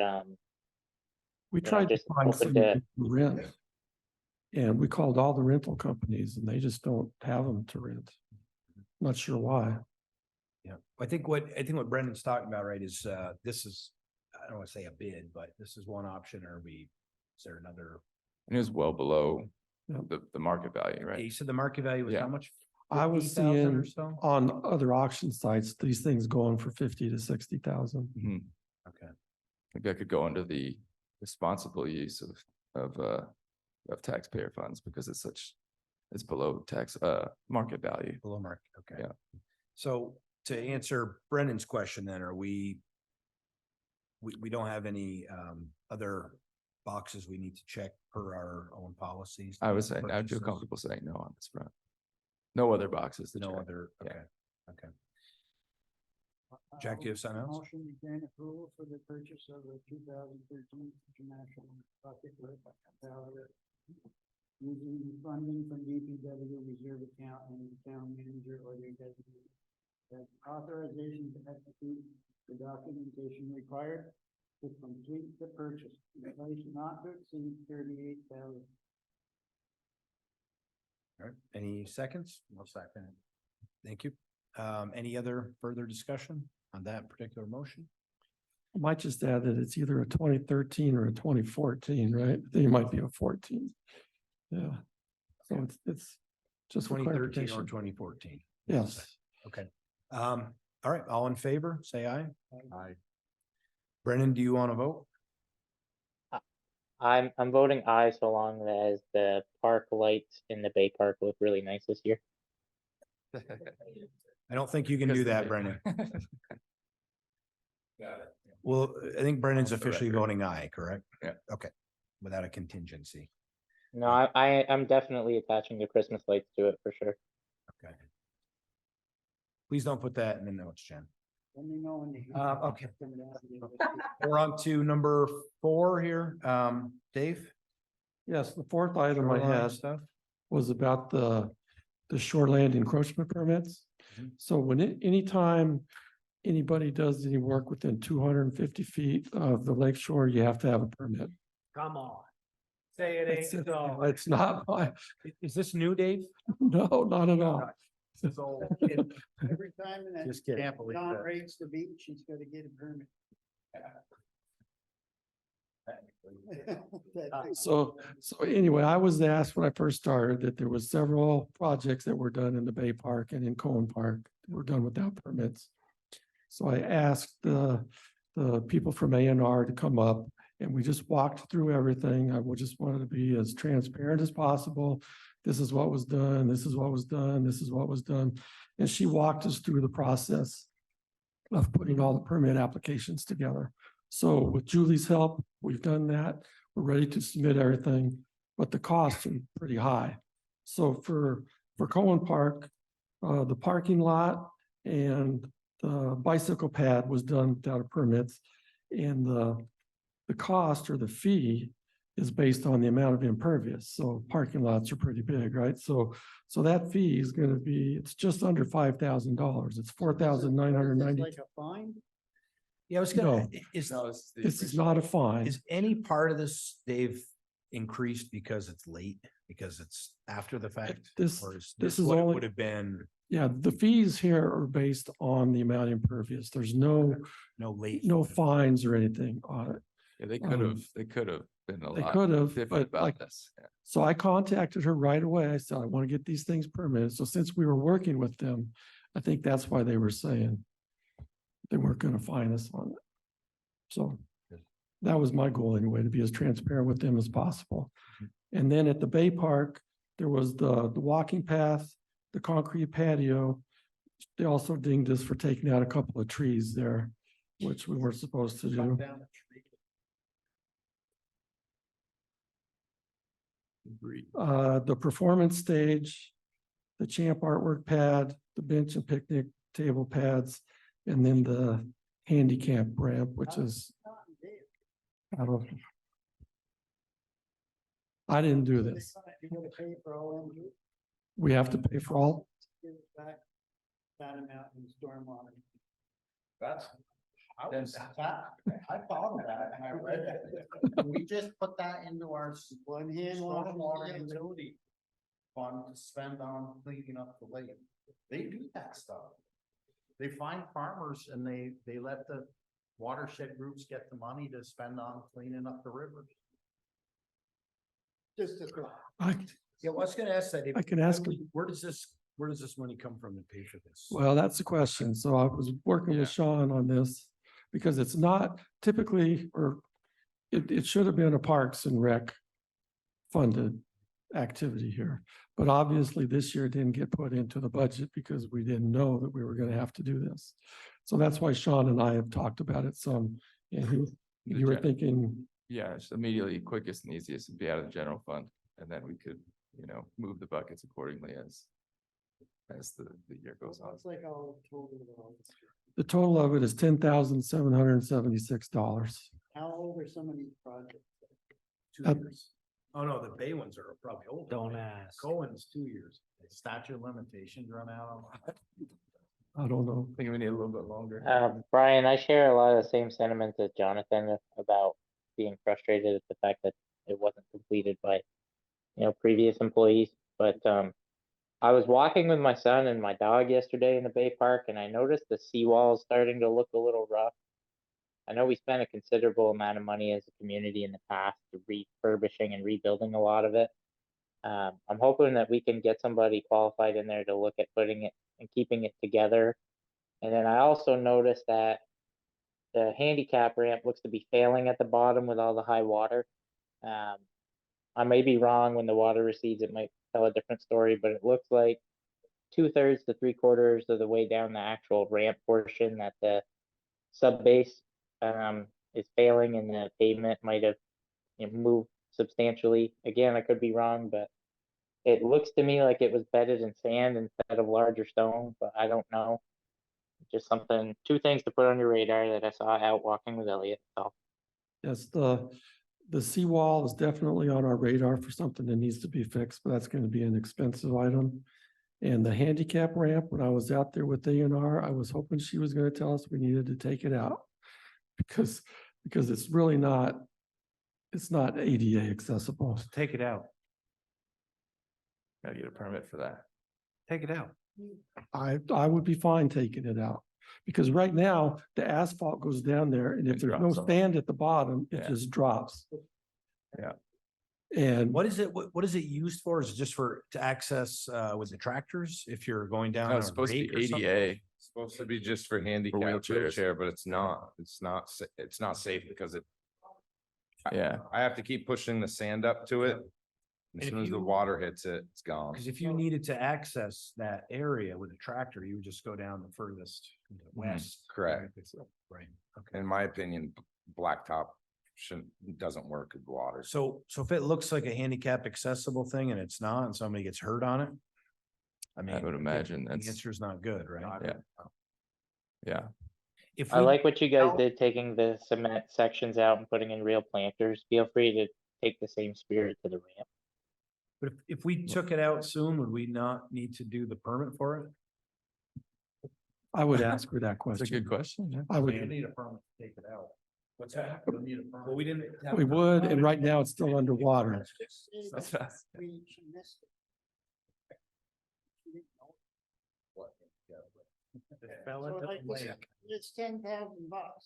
S9: We
S11: Yeah,
S9: tried to
S11: just
S9: find
S11: open
S9: some
S11: to-
S9: to rent. And we called all the rental companies and they just don't have them to rent. Not sure why.
S8: Yeah, I think what Brendan's talking about, right, is this is, I don't want to say a bid, but this is one option, or is there another?
S2: and it was well below
S9: Yeah.
S2: the market value, right?
S8: You said the market value was
S2: Yeah.
S8: how much?
S9: I was
S8: 50,000 or
S9: seeing
S8: so?
S9: on other auction sites, these things going for 50 to 60,000.
S2: Mhm.
S8: Okay,
S2: I think that could go under the responsible use of taxpayer funds because it's below market value.
S8: below market, okay.
S2: Yeah.
S8: So to answer Brendan's question then, are we don't have any other boxes we need to check per our own policies?
S2: I would say, I'd feel
S8: Purchases?
S2: comfortable saying no on this front. No other boxes to
S8: No
S2: check.
S8: other,
S2: Yeah.
S8: okay, okay. Jack, do you have something else?
S3: Motion to grant approval for the purchase of the 2013 International bucket truck. Using funding from DPW reserve account and the town manager or their designee. That authorization to execute the documentation required to complete the purchase. The price not to exceed 38,000.
S8: All right, any seconds? No second. Thank you. Any other further discussion on that particular motion?
S9: I might just add that it's either a 2013 or a 2014, right? I think it might be a 14. Yeah. So it's just for
S8: 2013 or
S9: clarification.
S8: 2014?
S9: Yes.
S8: Okay. All right, all in favor, say aye. Aye. Brennan, do you want to vote?
S11: I'm voting aye so long as the park lights in the Bay Park look really nice this year.
S8: I don't think you can do that, Brennan. Well, I think Brennan's
S2: Off the
S8: officially
S2: record.
S8: voting aye, correct?
S2: Yeah.
S8: Okay, without a contingency.
S11: No, I'm definitely attaching the Christmas lights to it for sure.
S8: Please don't put that in the notes, Jen.
S7: Let me know when you.
S8: Okay. We're on to number 4 here. Dave?
S9: Yes, the fourth item I
S8: Shoreline
S9: had
S8: Stuff?
S9: was about the shoreland encroachment permits.
S8: Mhm.
S9: So when anytime anybody does any work within 250 feet of the lake shore, you have to have a permit.
S5: Come on. Say it
S9: It's
S5: ain't so.
S9: it's not,
S8: Is this new, Dave?
S9: no, not at all.
S8: So,
S7: Every time that
S8: just kidding.
S3: Can't believe
S7: Don
S3: that.
S7: rates the beach, he's gotta get a permit.
S9: So anyway, I was asked when I first started that there was several projects that were done in the Bay Park and in Cohen Park that were done without permits. So I asked the people from A&R to come up and we just walked through everything. I just wanted to be as transparent as possible. This is what was done, this is what was done, this is what was done. And she walked us through the process of putting all the permit applications together. So with Julie's help, we've done that. We're ready to submit everything, but the costs are pretty high. So for Cohen Park, the parking lot and the bicycle pad was done without permits. And the cost or the fee is based on the amount of impervious. So parking lots are pretty big, right? So that fee is gonna be, it's just under $5,000. It's $4,990.
S7: Like a fine?
S8: Yeah, I was gonna,
S9: No.
S8: is,
S2: No, this is the
S9: This is
S2: original.
S9: not a fine.
S8: is any part of this, Dave, increased because it's late, because it's after the fact?
S9: This-
S8: Or is
S9: this
S8: this
S9: is
S8: what it
S9: only-
S8: would have been,
S9: Yeah, the fees here are based on the amount impervious. There's no
S8: late?
S9: fines or anything on it.
S2: Yeah, they
S9: Um,
S2: could have been a
S9: They
S2: lot
S9: could have,
S2: different
S9: but
S2: about
S9: like,
S2: this. Yeah.
S9: so I contacted her right away. I said, I want to get these things permitted. So since we were working with them, I think that's why they were saying they weren't going to fine us on it. So that was my goal anyway, to be as transparent with them as possible. And then at the Bay Park, there was the walking path, the concrete patio. They also dinged us for taking out a couple of trees there, which we weren't supposed to do.
S2: Agreed.
S9: The performance stage, the champ artwork pad, the bench and picnic table pads, and then the handicap ramp, which is, I don't. I didn't do this.
S7: You gotta pay for all them.
S9: We have to pay for all.
S7: Give it back. That amount in stormwater.
S3: That's. I thought of that and I read it. We just put that into our
S7: One hand
S3: stormwater
S7: washing.
S3: utility fund to spend on cleaning up the lake. They do that stuff. They find farmers and they let the watershed groups get the money to spend on cleaning up the rivers.
S7: Just a.
S9: I,
S8: Yeah, well, I was gonna ask that.
S9: I can ask
S8: Where does this money come from to pay for this?
S9: well, that's the question. So I was working
S2: Yeah.
S9: with Sean on this because it's not typically, or it should have been a Parks and Rec funded activity here. But obviously this year it didn't get put into the budget because we didn't know that we were going to have to do this. So that's why Sean and I have talked about it some. And you were thinking,
S2: Yeah, it's immediately quickest and easiest would be out of the general fund, and then we could, move the buckets accordingly as the year goes on.
S7: It's like all total.
S9: the total of it is $10,776.
S7: How old are some of these projects?
S8: 2
S9: Uh,
S8: years. Oh, no, the Bay ones are probably older.
S5: Don't ask.
S8: Cohen's 2 years.
S3: Statute of limitations run out on that.
S9: I don't know.
S2: I think we need a little bit longer.
S11: Brian, I share a lot of the same sentiments as Jonathan about being frustrated at the fact that it wasn't completed by, previous employees. But I was walking with my son and my dog yesterday in the Bay Park, and I noticed the seawall is starting to look a little rough. I know we spent a considerable amount of money as a community in the past to refurbishing and rebuilding a lot of it. I'm hoping that we can get somebody qualified in there to look at putting it and keeping it together. And then I also noticed that the handicap ramp looks to be failing at the bottom with all the high water. I may be wrong. When the water recedes, it might tell a different story, but it looks like 2/3 to 3/4 of the way down the actual ramp portion that the sub base is failing, and the pavement might have moved substantially. Again, I could be wrong, but it looks to me like it was bedded in sand instead of larger stone, but I don't know. just something, two things to put on your radar that I saw out walking with Elliot, so.
S9: Yes, the seawall is definitely on our radar for something that needs to be fixed, but that's gonna be an expensive item. And the handicap ramp, when I was out there with A&R, I was hoping she was gonna tell us we needed to take it out. Because it's really not, it's not ADA accessible.
S5: Take it out,
S2: Gotta get a permit for that.
S5: take it out.
S9: I would be fine taking it out. Because right now, the asphalt goes down there and if
S2: It
S9: there's no
S2: drops off.
S9: stand at the bottom, it
S2: Yeah.
S9: just drops.
S2: Yeah.
S9: And
S8: What is it, what is it used for? Is it just to access, with the tractors? If you're going down?
S2: No, it's
S8: a
S2: supposed to
S8: rake
S2: be
S8: or something?
S2: ADA.
S4: Supposed to be just for handicap
S2: wheelchairs.
S4: wheelchair, but it's not. It's not safe because
S2: Yeah.
S4: I have to keep pushing the sand up to it.
S8: And
S4: As
S8: if
S4: soon as the
S8: you-
S4: water hits it, it's gone.
S8: Cause if you needed to access that area with a tractor, you would just go down the furthest west.
S4: correct.
S8: Right, okay.
S4: In my opinion, blacktop doesn't work with water.
S8: So if it looks like a handicap accessible thing and it's not, and somebody gets hurt on it. I mean.
S2: would imagine
S8: The
S2: that's-
S8: answer's not good, right?
S2: Yeah. Yeah.
S8: If
S11: I
S8: we-
S11: like what you guys
S8: Oh.
S11: did, taking the cement sections out and putting in real planters. Feel free to take the same spirit to the ramp.
S8: But if we took it out soon, would we not need to do the permit for it?
S9: I would ask her that
S2: That's a good
S9: question.
S2: question. Yeah.
S9: I would,
S8: need a permit to take it out. What's that? Well, we didn't. have
S9: we
S8: a-
S9: would, and right now it's still underwater.
S2: That's fast.
S3: It's $10,000.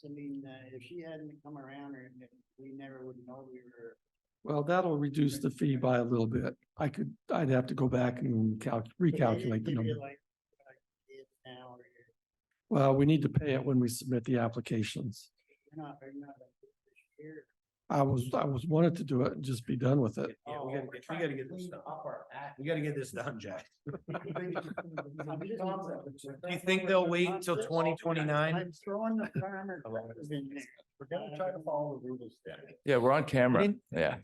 S3: I mean, if she hadn't come around or we never would know we were.
S9: Well, that'll reduce the fee by a little bit. I'd have to go back and recalculate the number. Well, we need to pay it when we submit the applications. I was wanted to do it and just be done with it.
S8: Yeah, we gotta get this done. We gotta get this done, Jack. Do you think they'll wait until 2029?
S3: I'm throwing the farmer. in there. We're gonna try to follow the rules.
S2: Yeah, we're on camera.
S8: didn't-
S2: Yeah.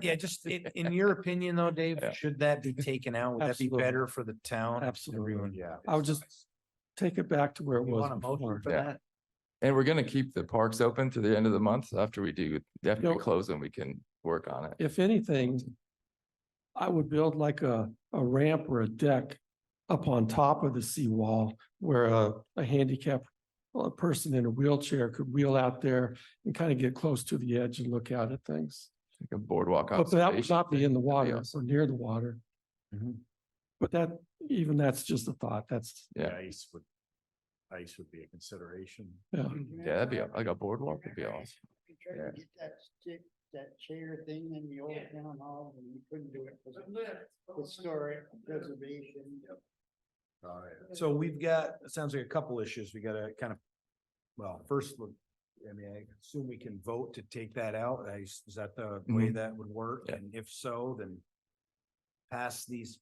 S8: Yeah, just in your opinion though, Dave,
S2: Yeah.
S8: should that be taken out? Would that be
S9: Absolutely.
S8: better for the town?
S9: Absolutely.
S8: Everyone, yeah.
S9: I would just take it back to where it
S8: You
S9: was
S8: want a motion
S9: before.
S8: for
S2: Yeah.
S8: that?
S2: And we're gonna keep the parks open to the end of the month. After we
S9: No.
S2: close them, we can work on it.
S9: If anything, I would build like a ramp or a deck up on top of the seawall where a handicap, well, a person in a wheelchair could wheel out there and kind of get close to the edge and look out at things.
S2: Like a boardwalk.
S9: But that would
S2: observation
S9: not be
S2: thing.
S9: in the
S2: That'd be
S9: water
S2: awesome.
S9: or near the water.
S8: Mhm.
S9: But that's just a thought. That's,
S2: Yeah.
S8: Ice would be a consideration.
S9: yeah.
S2: Yeah, that'd be like a boardwalk would be awesome.
S3: Tried to get that chair thing in the old town hall and we couldn't do it because of historic preservation.
S8: So we've got, it sounds like a couple issues. We gotta kind of, well, first, I mean, I assume we can vote to take that out. Is that the way that would work?
S2: Yeah.
S8: And if so, then pass these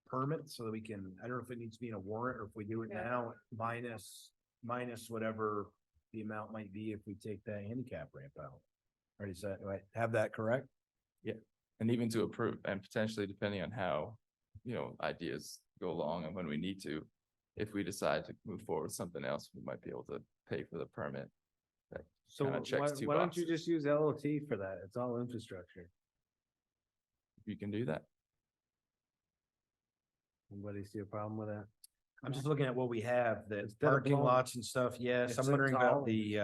S8: permits so that we can, I don't know if it needs to be in a warrant or if we do it now, minus whatever the amount might be if we take that handicap ramp out. Or is that, do I have that correct?
S2: And even to approve and potentially depending on how, ideas go along and when we need to. If we decide to move forward with something else, we might be able to pay for the permit.
S5: So
S2: Kinda checks two
S5: why don't you
S2: boxes.
S5: just use LOT for that? It's all infrastructure.
S2: You can do that.
S5: Anybody see a problem with that?
S8: I'm just looking at what we have, the
S5: Instead of
S8: parking
S5: blowing-
S8: lots and stuff. Yes, I'm
S5: It's
S8: wondering
S5: all-
S8: about the,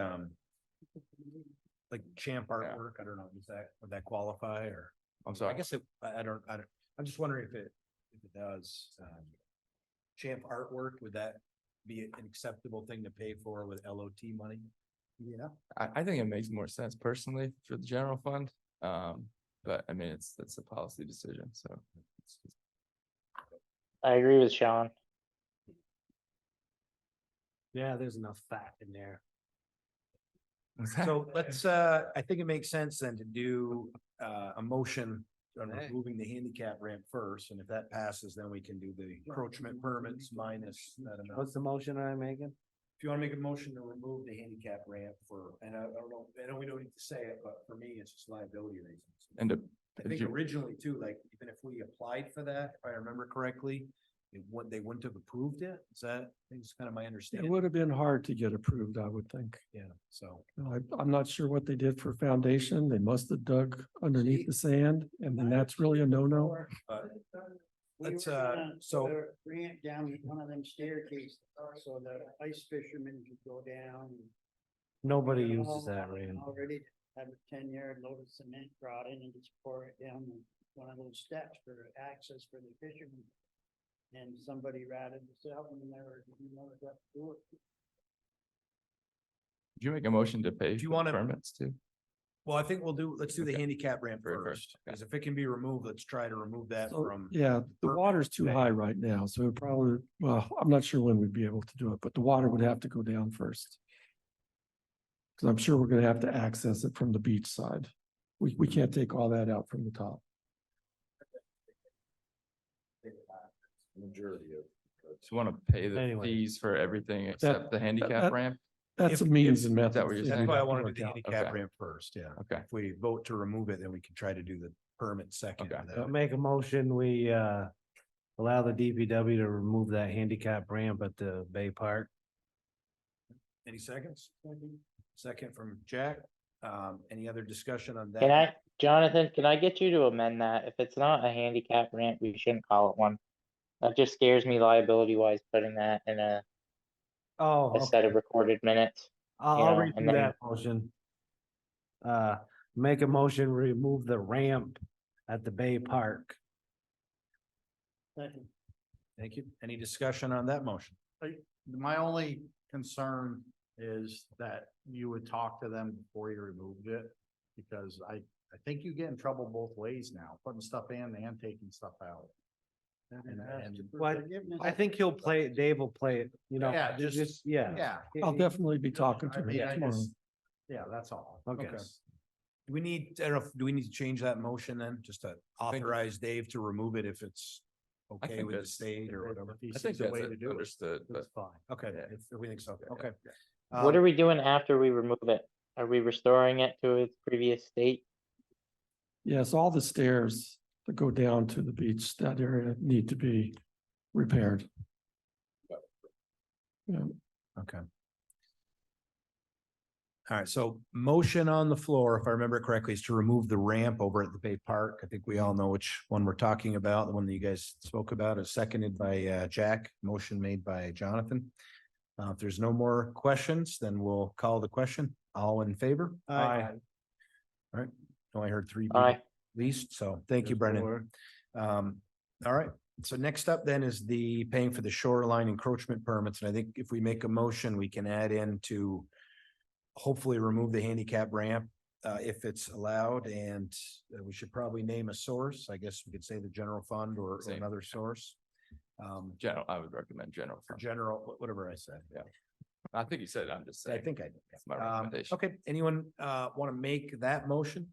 S8: like champ artwork. I don't know, would that qualify or?
S2: I'm
S8: I
S2: sorry.
S8: guess I don't, I'm just wondering if it does, champ artwork, would that be an acceptable thing to pay for with LOT money? Yeah.
S2: I think it makes more sense personally for the general fund. But I mean, it's a policy decision, so.
S11: I agree with Sean.
S5: Yeah, there's enough fat in there.
S8: So let's, I think it makes sense then to do, a motion on
S5: Hey.
S8: removing the handicap ramp first, and if that passes, then we can do the encroachment permits minus that amount.
S5: What's the motion I'm making?
S8: If you wanna make a motion to remove the handicap ramp for, and I don't know, I know we don't need to say it, but for me, it's just liability reasons.
S2: And
S8: I think originally too, like, even if we applied for that, if I remember correctly, they wouldn't have approved it? Is that, I think it's kind of my
S9: It
S8: understanding.
S9: would have been hard to get approved, I would think.
S8: Yeah, so.
S9: I'm not sure what they did for foundation. They must have dug underneath the sand, and then that's really a no-no.
S8: Let's,
S7: So. Ramp down one of them staircases, so the ice fishermen could go down.
S5: Nobody uses that ramp.
S7: Already have a 10-yard load of cement brought in and just pour it down one of those steps for access for the fishermen. And somebody ratted this out and never got to do it.
S2: Did you make a motion to pay?
S8: Do you
S2: for
S8: wanna-
S2: Permits too?
S8: well, I think let's do the
S2: Okay.
S8: handicap ramp
S2: Very
S8: first,
S2: okay.
S8: because if it can be removed, let's try to remove that
S9: So,
S8: from.
S9: yeah, the
S8: permit
S9: water's too
S8: phase.
S9: high right now, so it probably, well, I'm not sure when we'd be able to do it, but the water would have to go down first. Cause I'm sure we're gonna have to access it from the beach side. We can't take all that out from the top.
S4: Majority of.
S2: Just want to pay the
S5: Anyway.
S2: fees for everything except the handicap
S9: that-
S2: ramp?
S9: That's
S8: If-
S9: a means and
S2: that
S9: method.
S2: what you're
S9: thing
S8: That's
S2: saying?
S8: why I
S9: have to
S8: want to do
S9: work
S8: the
S9: out.
S8: handicap
S2: Okay.
S8: ramp first, yeah.
S2: Okay.
S8: If we vote to remove it, then we can try to do the permit second.
S2: Okay.
S8: for that.
S5: I'll make a motion, we allow the DPW to remove that handicap ramp at the Bay Park.
S8: Any seconds? Second from Jack. Any other discussion on that?
S11: Can I, Jonathan, can I get you to amend that? If it's not a handicap ramp, we shouldn't call it one. That just scares me liability wise, putting that in a
S5: Oh,
S11: set of recorded minutes.
S5: I'll
S11: you know,
S5: redo
S11: and then-
S5: that motion. Make a motion, remove the ramp at the Bay Park.
S8: Thank you. Any discussion on that motion?
S3: My only concern is that you would talk to them before you removed it. Because I think you get in trouble both ways now, putting stuff in and taking stuff out. And
S5: What, I think he'll play it, Dave will play it, you know,
S3: Yeah, just-
S5: yeah.
S3: yeah.
S9: I'll definitely be talking
S3: I
S9: to
S3: mean,
S9: him
S3: I
S9: tomorrow.
S3: just- Yeah, that's all.
S5: Okay.
S8: Do we need, I don't know, do we need to change that motion then, just to authorize Dave to remove it if it's
S2: I
S8: okay
S2: think
S8: with the
S2: that's-
S8: state or whatever?
S3: If he
S2: I think
S3: sees a
S2: that's
S3: way to do it,
S2: understood, but
S3: that's fine.
S8: Okay,
S2: Yeah.
S8: if we think so,
S2: Yeah,
S8: okay.
S11: What are
S8: Um,
S11: we doing after we remove it? Are we restoring it to its previous state?
S9: Yes, all the stairs that go down to the beach, that area need to be repaired. Yeah,
S8: Okay. All right, so motion on the floor, if I remember correctly, is to remove the ramp over at the Bay Park. I think we all know which one we're talking about. The one that you guys spoke about is seconded by Jack, motion made by Jonathan. If there's no more questions, then we'll call the question. All in favor?
S5: Aye.
S8: All right, only heard three.
S11: Aye.
S8: At least, so thank you, Brendan. All right, so next up then is the paying for the shoreline encroachment permits, and I think if we make a motion, we can add in to hopefully remove the handicap ramp, if it's allowed, and we should probably name a source. I guess we could say the general fund or
S2: Same.
S8: another source.
S2: general, I would recommend general.
S8: For
S2: fund.
S8: general, whatever I said.
S2: Yeah. I think you said, it, I'm just
S8: I
S2: saying.
S8: think I did.
S2: That's my recommendation.
S8: Okay, anyone want to make that motion?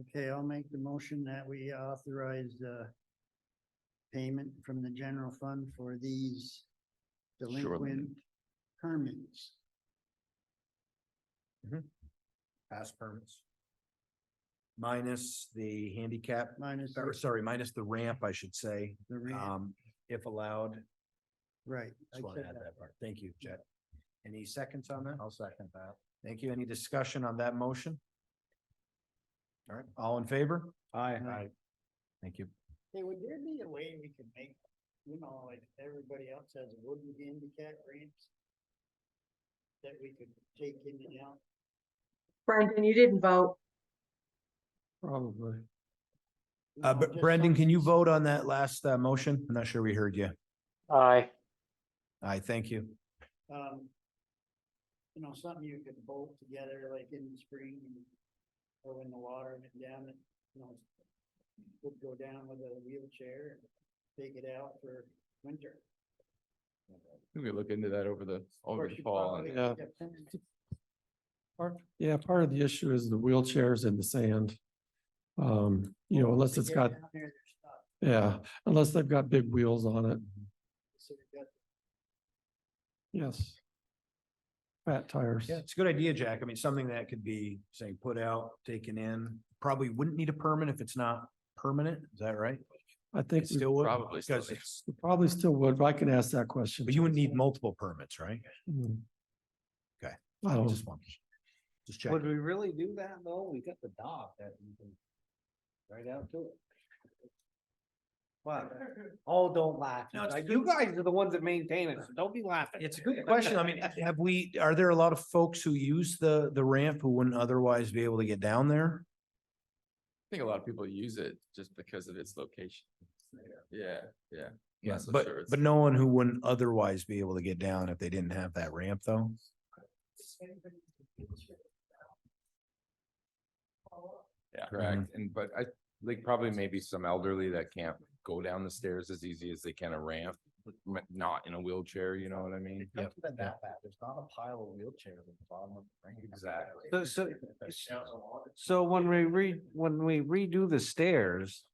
S7: Okay, I'll make the motion that we authorize payment from the general fund for these delinquent permits.
S8: Pass permits. Minus the handicap,
S7: Minus
S8: or sorry, minus the ramp, I should say,
S7: the ramp,
S8: if allowed.
S7: right. I
S8: Just want to
S7: said
S8: add
S7: that.
S8: that part. Thank you, Chet. Any seconds on that?
S3: I'll second that.
S8: Thank you. Any discussion on that motion? All right, all in favor?
S5: Aye.
S8: Thank you.
S7: Hey, would there be a way we could make, like everybody else has wooden handicap ramps? That we could take in and out?
S6: Brendan, you didn't vote.
S9: probably.
S8: But Brendan, can you vote on that last motion? I'm not sure we heard you.
S11: Aye.
S8: Aye, thank you.
S7: Something you could bolt together like in the spring or when the water went down, would go down with a wheelchair and take it out for winter.
S2: We could look into that over the fall. and-
S9: Yeah. Part of the issue is the wheelchairs in the sand. Unless it's got, unless they've got big wheels on it, yes. Fat tires.
S8: Yeah, it's a good idea, Jack. I mean, something that could be, say, put out, taken in, probably wouldn't need a permit if it's not permanent. Is that right?
S9: I think
S8: It
S9: we
S8: still would,
S2: probably still
S8: because
S2: is.
S8: it's,
S9: we probably still would, but I can ask that question.
S8: but you would need multiple permits, right?
S9: Hmm.
S8: Okay.
S9: I don't,
S8: Just one. Just check.
S5: Would we really do that though? We got the dock that you can right out to it. What? Oh, don't laugh.
S8: No, it's
S5: Like,
S8: good.
S5: you guys are the ones that maintain it, so don't be laughing.
S8: It's a good question. I mean, are there a lot of folks who use the ramp who wouldn't otherwise be able to get down there?
S2: I think a lot of people use it just because of its location. Yeah, yeah.
S8: Yeah,
S2: Not so
S8: but,
S2: sure it's-
S8: but no one who wouldn't otherwise be able to get down if they didn't have that ramp though?
S2: Yeah.
S10: Correct. And but I like probably maybe some elderly that can't go down the stairs as easy as they can a ramp, not in a wheelchair, you know what I mean?
S8: Yep.
S3: There's not a pile of wheelchairs at the bottom of the ramp.
S10: Exactly.
S5: So when we redo the stairs,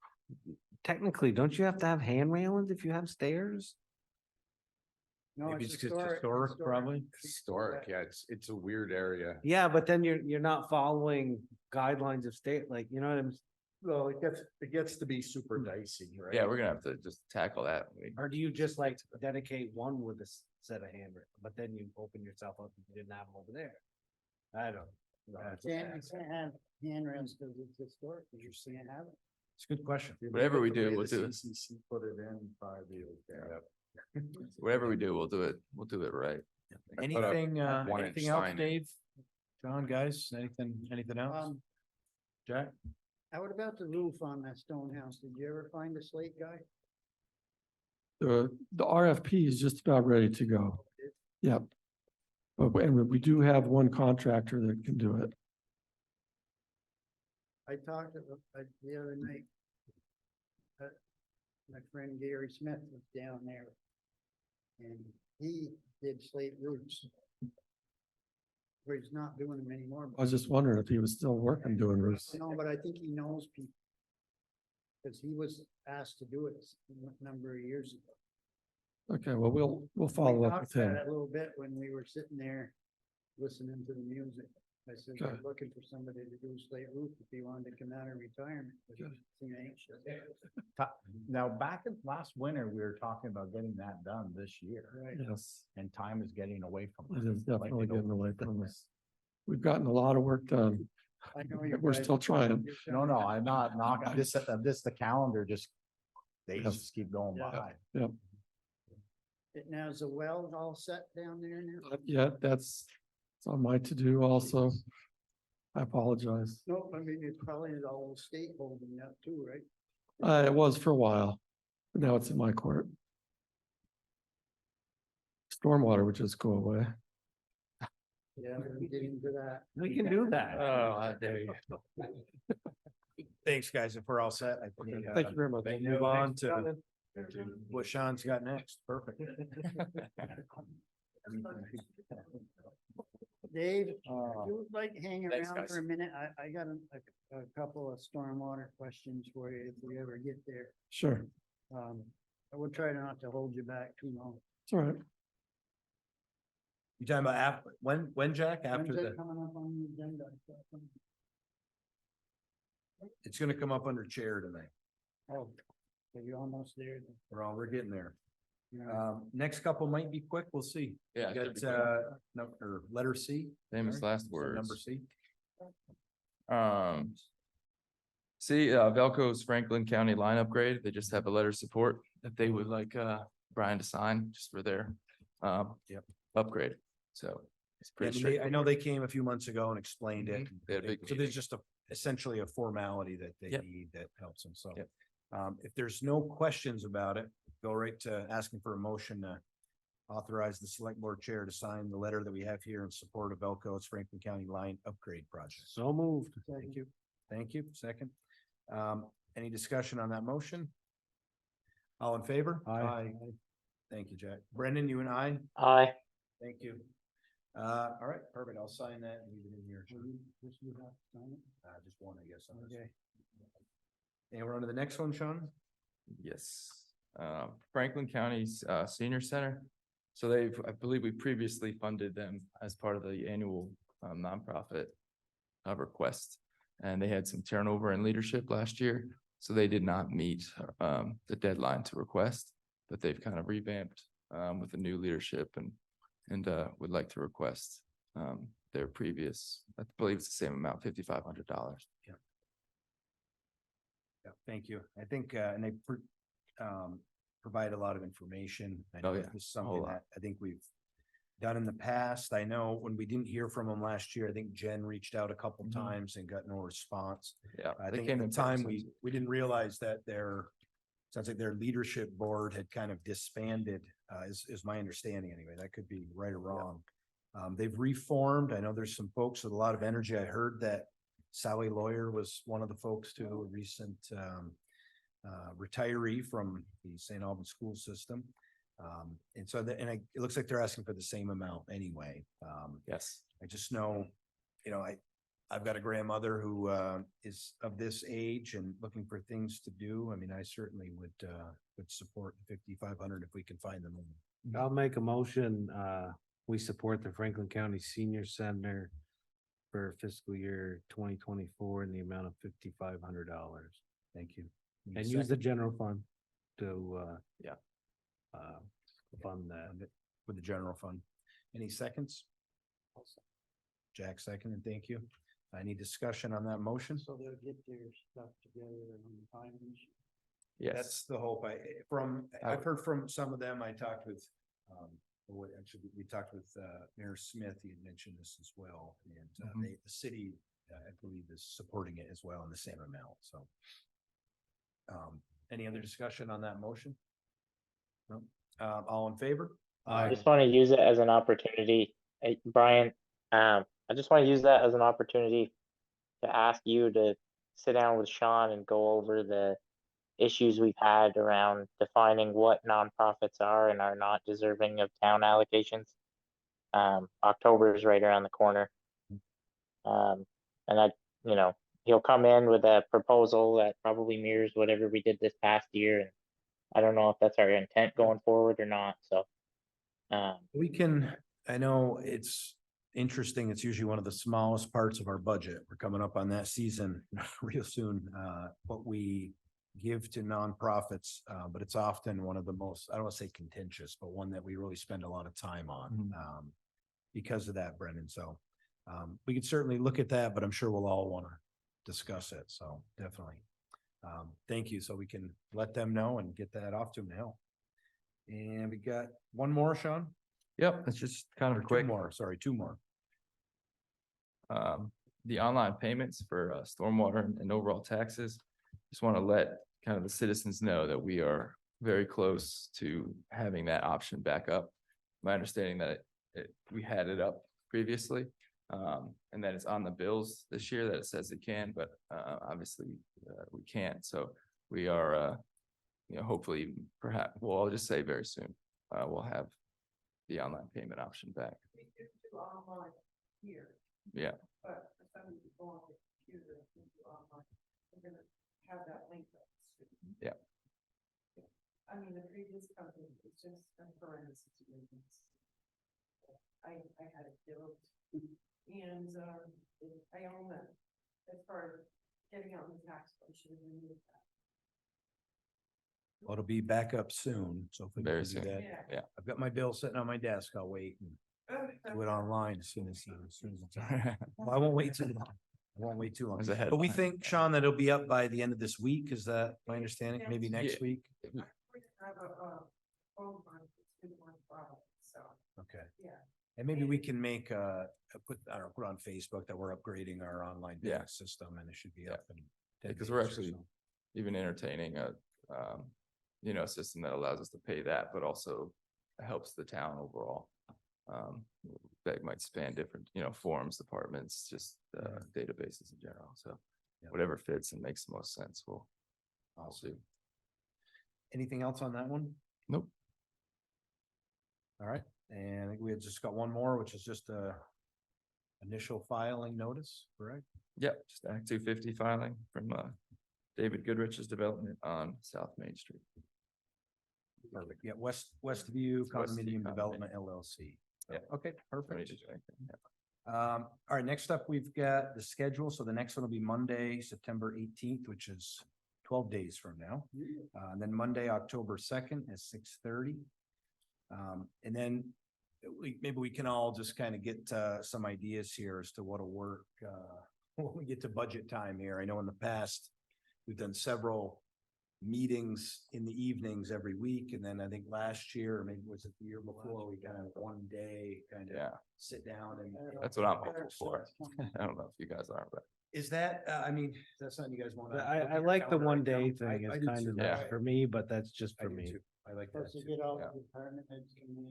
S5: technically, don't you have to have hand railings if you have stairs?
S7: No,
S8: Maybe
S7: it's
S8: it's just
S7: historic.
S8: historic, probably.
S10: Historic, yeah, it's a weird area.
S5: Yeah, but then you're not following guidelines of state, like, you know what I'm,
S3: Well, it gets to be super dicey, right?
S2: Yeah, we're gonna have to just tackle that.
S5: or do you just like dedicate one with a set of hand rail, but then you open yourself up if you didn't have them over there? I don't. know.
S7: Can't have handrails because it's historic, you can't have it.
S8: It's a good question.
S2: Whatever we do, we'll do it.
S3: CCC put it in 5 years.
S2: Whatever we do, we'll do it right.
S8: Anything,
S10: one
S8: anything
S10: inch
S8: else,
S10: sign.
S8: Dave? John, guys, anything else? Jack?
S7: What about the roof on that stone house? Did you ever find a slate guy?
S9: the RFP is just about ready to go. Yep. And we do have one contractor that can do it.
S7: I talked to the other night. My friend Gary Smith was down there. And he did slate roofs. But he's not doing them anymore.
S9: I was just wondering if he was still working doing roofs.
S7: No, but I think he knows people. Cause he was asked to do it a number of years ago.
S9: Okay, well, we'll
S7: We
S9: follow up
S7: talked
S9: with him.
S7: about it a little bit when we were sitting there listening to the music. I said,
S9: Okay.
S7: we're looking for somebody to do slate roof if he wanted to come out of retirement. but he seemed anxious.
S3: Now, back in last winter, we were talking about getting that done this year,
S7: Right.
S9: Yes,
S3: and time is getting away from
S9: it
S3: us.
S9: is definitely
S3: Like,
S9: getting away from us. We've gotten a lot of work done.
S7: I know you
S9: We're
S7: guys-
S9: still trying.
S3: No, no, I'm not knocking, this, the calendar just, they
S9: Yes.
S3: just keep going
S7: Yeah.
S3: by.
S7: Now is the well all set down there now?
S9: Yeah, that's, it's on my to-do also. I apologize.
S7: No, I mean, it's probably the whole state holding that too, right?
S9: It was for a while, but now it's in my court. Stormwater would just go away.
S7: Yeah, we get into that.
S5: We can do that.
S2: Oh, I dare you.
S8: Thanks, guys. If we're all set, I think.
S9: Thank you very much.
S8: Move on to what Sean's got next. Perfect.
S7: Dave, if you would like to hang
S2: Thanks,
S7: around
S2: guys.
S7: for a minute, I got a couple of stormwater questions for you if we ever get there.
S9: Sure,
S7: I will try not to hold you back too long.
S9: it's all right.
S8: You talking about after, when, Jack, after
S7: When's
S8: the,
S7: that coming up on the agenda?
S8: it's gonna come up under chair tonight.
S7: Oh, so you're almost there.
S8: We're getting there.
S7: Yeah.
S8: Next couple might be quick. We'll see.
S2: Yeah,
S8: You
S2: it should be
S8: got, no, or letter C.
S2: Famous
S8: Sorry.
S2: last
S8: So
S2: words.
S8: Number C.
S2: See, Velco's Franklin County line upgrade, they just have a letter of support that they would like, Brian to sign just for their,
S8: Yep.
S2: upgrade. So it's
S8: Yeah, I
S2: pretty
S8: mean, I know
S2: straightforward.
S8: they came a few months ago and explained it.
S2: They had a big
S8: So there's
S2: meeting.
S8: just essentially a formality that they
S2: Yep.
S8: need that helps them. So.
S2: Yep.
S8: If there's no questions about it, go right to asking for a motion to authorize the select board chair to sign the letter that we have here in support of Velco's Franklin County line upgrade project.
S5: So moved.
S8: Thank you. Thank you. Second. Any discussion on that motion? All in favor?
S5: Aye.
S8: Thank you, Jack. Brendan, you and I,
S11: Aye.
S8: thank you. All right, perfect. I'll sign that and leave it in here.
S7: Just you have to sign it.
S8: Just one, I guess. on this.
S7: Okay.
S8: And we're on to the next one, Sean?
S2: Yes, Franklin County's Senior Center. So I believe we previously funded them as part of the annual nonprofit request. And they had some turnover in leadership last year. So they did not meet the deadline to request, but they've kind of revamped with the new leadership and would like to request their previous, I believe it's the same amount, $5,500.
S8: Yeah, thank you. I think, and they provide a lot of information. I
S2: Oh,
S8: know
S2: yeah,
S8: this is
S2: a whole
S8: something
S2: lot.
S8: that I think we've done in the past. I know when we didn't hear from them last year, I think Jen reached out a couple
S2: Mhm.
S8: times and got no response.
S2: Yeah.
S8: I
S2: they
S8: think at
S2: came
S8: the
S2: in
S8: time,
S2: person.
S8: we didn't realize that sounds like their leadership board had kind of disbanded, is my understanding anyway. That could be right or wrong. They've reformed. I know there's some folks with a lot of energy. I heard that Sally Lawyer was one of the folks too, a recent retiree from the St. Albans school system. And so it looks like they're asking for the same amount anyway.
S2: Yes.
S8: I just know, I've got a grandmother who is of this age and looking for things to do. I mean, I certainly would support 5,500 if we can find them.
S5: I'll make a motion, we support the Franklin County Senior Center for fiscal year 2024 in the amount of $5,500.
S8: Thank you.
S5: And use the general fund to, fund that.
S8: With the general fund. Any seconds? Jack second, and thank you. Any discussion on that motion?
S7: So they'll get their stuff together and find them.
S2: Yes.
S8: That's the hope. I've heard from some of them. I talked with, we talked with, Mayor Smith. He had mentioned this as well. And,
S2: Mhm.
S8: the city, I believe is supporting it as well in the same amount, so. Any other discussion on that motion? No, all in favor?
S11: I just want to use it as an opportunity, Brian, I just want to use that as an opportunity to ask you to sit down with Sean and go over the issues we've had around defining what nonprofits are and are not deserving of town allocations. October is right around the corner. And he'll come in with a proposal that probably mirrors whatever we did this past year. And I don't know if that's our intent going forward or not, so.
S8: We can, I know it's interesting. It's usually one of the smallest parts of our budget. We're coming up on that season real soon. What we give to nonprofits, but it's often one of the most, I don't want to say contentious, but one that we really spend a lot of time on because of that, Brendan. So we could certainly look at that, but I'm sure we'll all want to discuss it. So definitely. Thank you. So we can let them know and get that off to them now. And we got one more, Sean?
S2: Yep. It's just kind
S8: Or
S2: of
S8: two
S2: quick.
S8: more, sorry, two more.
S2: The online payments for stormwater and overall taxes. Just want to let kind of the citizens know that we are very close to having that option back up. My understanding that we had it up previously, and that it's on the bills this year that it says it can, but obviously we can't. So we are, hopefully, perhaps, well, I'll just say very soon, we'll have the online payment option back.
S6: We could do online here,
S2: Yeah.
S6: but for some of you go on the computer and do online, we're gonna have that link up.
S2: Yeah.
S6: I mean, the previous company was just a horrendous experience. I had it built and, I own that as far as getting out in the tax, I should have removed that.
S8: Well, it'll be back up soon, so if we
S2: Very
S8: can do
S2: soon.
S8: that.
S6: Yeah.
S8: I've got my bill sitting on my desk. I'll wait and do it online as soon as it's on. Well, I won't wait too long. I won't wait too long.
S2: There's a
S8: But we
S2: headline.
S8: think, Sean, that it'll be up by the end of this week. Is that my understanding? Maybe next
S2: Yeah.
S8: week?
S6: I have a phone line, it's been one problem, so,
S8: Okay.
S6: yeah.
S8: And maybe we can make put on Facebook that we're upgrading our online
S2: Yeah.
S8: billing system and it should be up in 10
S2: Because we're
S8: days or
S2: actually
S8: so.
S2: even entertaining a system that allows us to pay that, but also helps the town overall. That might span different, forms, departments, just databases in general. So
S8: Yeah.
S2: whatever fits and makes the most sense, I'll see.
S8: Anything else on that one?
S2: Nope.
S8: All right, and I think we had just got one more, which is just a initial filing notice, correct?
S2: Yep, just Act 250 filing from David Goodrich's development on South Main Street.
S8: Perfect. Yeah, Westview Condominium
S2: Condominium.
S8: Development LLC. So,
S2: Yeah.
S8: Okay,
S2: Don't need
S8: perfect.
S2: to do anything. Yeah.
S8: All right, next up, we've got the schedule. So the next one will be Monday, September 18th, which is 12 days from now. And then Monday, October 2nd at 6:30. And then maybe we can all just kind of get some ideas here as to what'll work when we get to budget time here. I know in the past, we've done several meetings in the evenings every week. And then I think last year, or maybe was it the year before, we kind of one day kind of
S2: Yeah,
S8: sit down and.
S2: that's what I'm hoping for. I don't know if you guys are, but
S8: Is that, I mean, that's something you guys want to.
S5: I like the one day thing is kind of
S2: Yeah.
S5: for me, but that's just for me.
S8: I like that too.
S2: Yeah.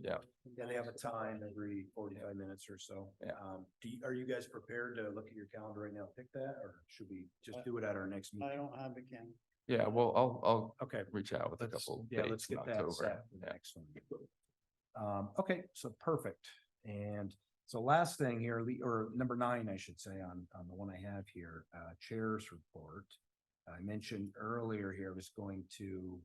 S2: Yeah.
S8: Yeah, they have a time every 45 minutes or so.
S2: Yeah.
S8: Are you guys prepared to look at your calendar right now, pick that, or should we just do it at our next meeting?
S7: don't have a can.
S2: yeah, well, I'll
S8: Okay.
S2: reach out with a
S8: Let's,
S2: couple
S8: yeah, let's
S2: dates in
S8: get that
S2: October.
S8: set for the
S2: Yeah.
S8: next one. Okay, so perfect. And so last thing here, or number 9, I should say, on the one I have here, chair's report. I mentioned earlier here, I was going to,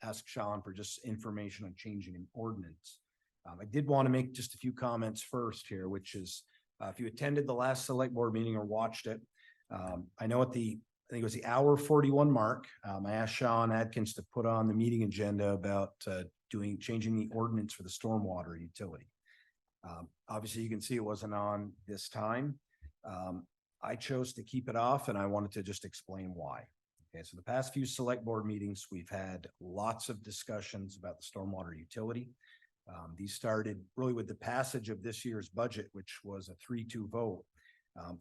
S8: ask Sean for just information on changing an ordinance. I did want to make just a few comments first here, which is, if you attended the last select board meeting or watched it, I know I think it was the hour 41 mark. I asked Sean Adkins to put on the meeting agenda about changing the ordinance for the stormwater utility. Obviously, you can see it wasn't on this time. I chose to keep it off, and I wanted to just explain why. Okay, so the past few select board meetings, we've had lots of discussions about the stormwater utility. These started really with the passage of this year's budget, which was a 3-2 vote.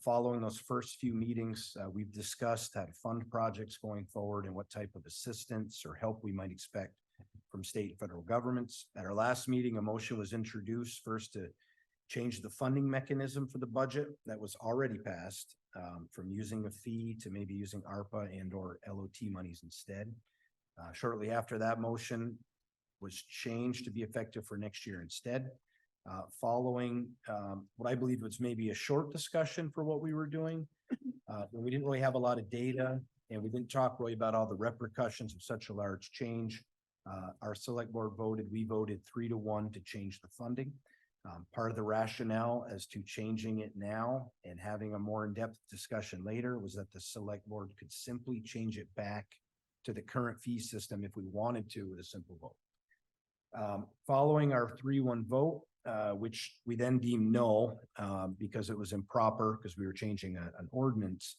S8: Following those first few meetings, we've discussed how to fund projects going forward and what type of assistance or help we might expect from state and federal governments. At our last meeting, a motion was introduced first to change the funding mechanism for the budget that was already passed, from using a fee to maybe using ARPA and or LOT monies instead. Shortly after that motion was changed to be effective for next year instead. Following what I believe was maybe a short discussion for what we were doing. We didn't really have a lot of data, and we didn't talk really about all the repercussions of such a large change. Our select board we voted 3-1 to change the funding. Part of the rationale as to changing it now and having a more in-depth discussion later was that the select board could simply change it back to the current fee system if we wanted to with a simple vote. Following our 3-1 vote, which we then deemed null because it was improper because we were changing an ordinance.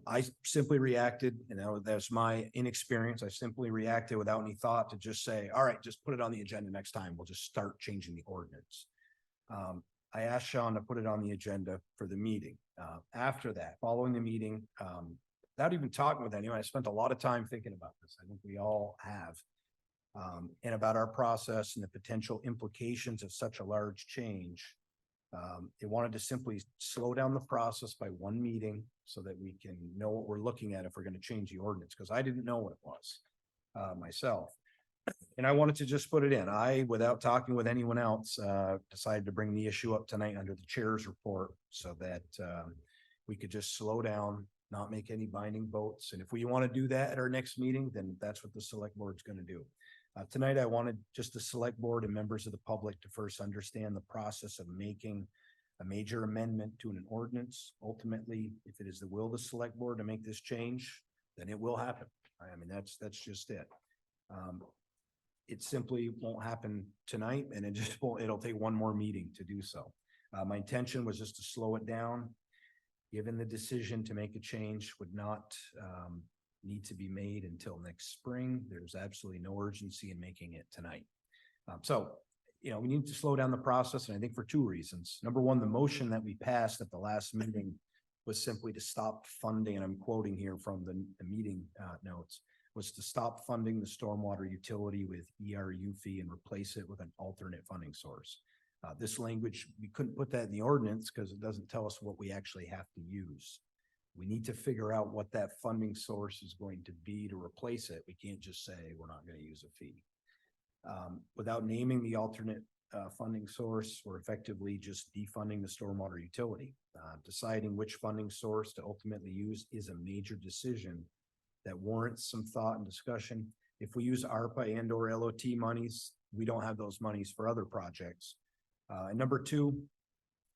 S8: I simply reacted, and that's my inexperience. I simply reacted without any thought to just say, all right, just put it on the agenda next time. We'll just start changing the ordinance. I asked Sean to put it on the agenda for the meeting. After that, following the meeting, without even talking with anyone, I spent a lot of time thinking about this. I think we all have. And about our process and the potential implications of such a large change. They wanted to simply slow down the process by one meeting so that we can know what we're looking at if we're going to change the ordinance, because I didn't know what it was myself. And I wanted to just put it in. Without talking with anyone else, decided to bring the issue up tonight under the chair's report so that we could just slow down, not make any binding votes. And if we want to do that at our next meeting, then that's what the select board's going to do. Tonight, I wanted just the select board and members of the public to first understand the process of making a major amendment to an ordinance. Ultimately, if it is the will of the select board to make this change, then it will happen. I mean, that's just it. It simply won't happen tonight, and it'll take one more meeting to do so. My intention was just to slow it down. Given the decision to make a change would not need to be made until next spring. There's absolutely no urgency in making it tonight. So, we need to slow down the process, and I think for 2 reasons. Number one, the motion that we passed at the last meeting was simply to stop funding, and I'm quoting here from the meeting notes, was to stop funding the stormwater utility with ERU fee and replace it with an alternate funding source. This language, we couldn't put that in the ordinance because it doesn't tell us what we actually have to use. We need to figure out what that funding source is going to be to replace it. We can't just say we're not going to use a fee. Without naming the alternate funding source, we're effectively just defunding the stormwater utility. Deciding which funding source to ultimately use is a major decision that warrants some thought and discussion. If we use ARPA and or LOT monies, we don't have those monies for other projects. And number 2,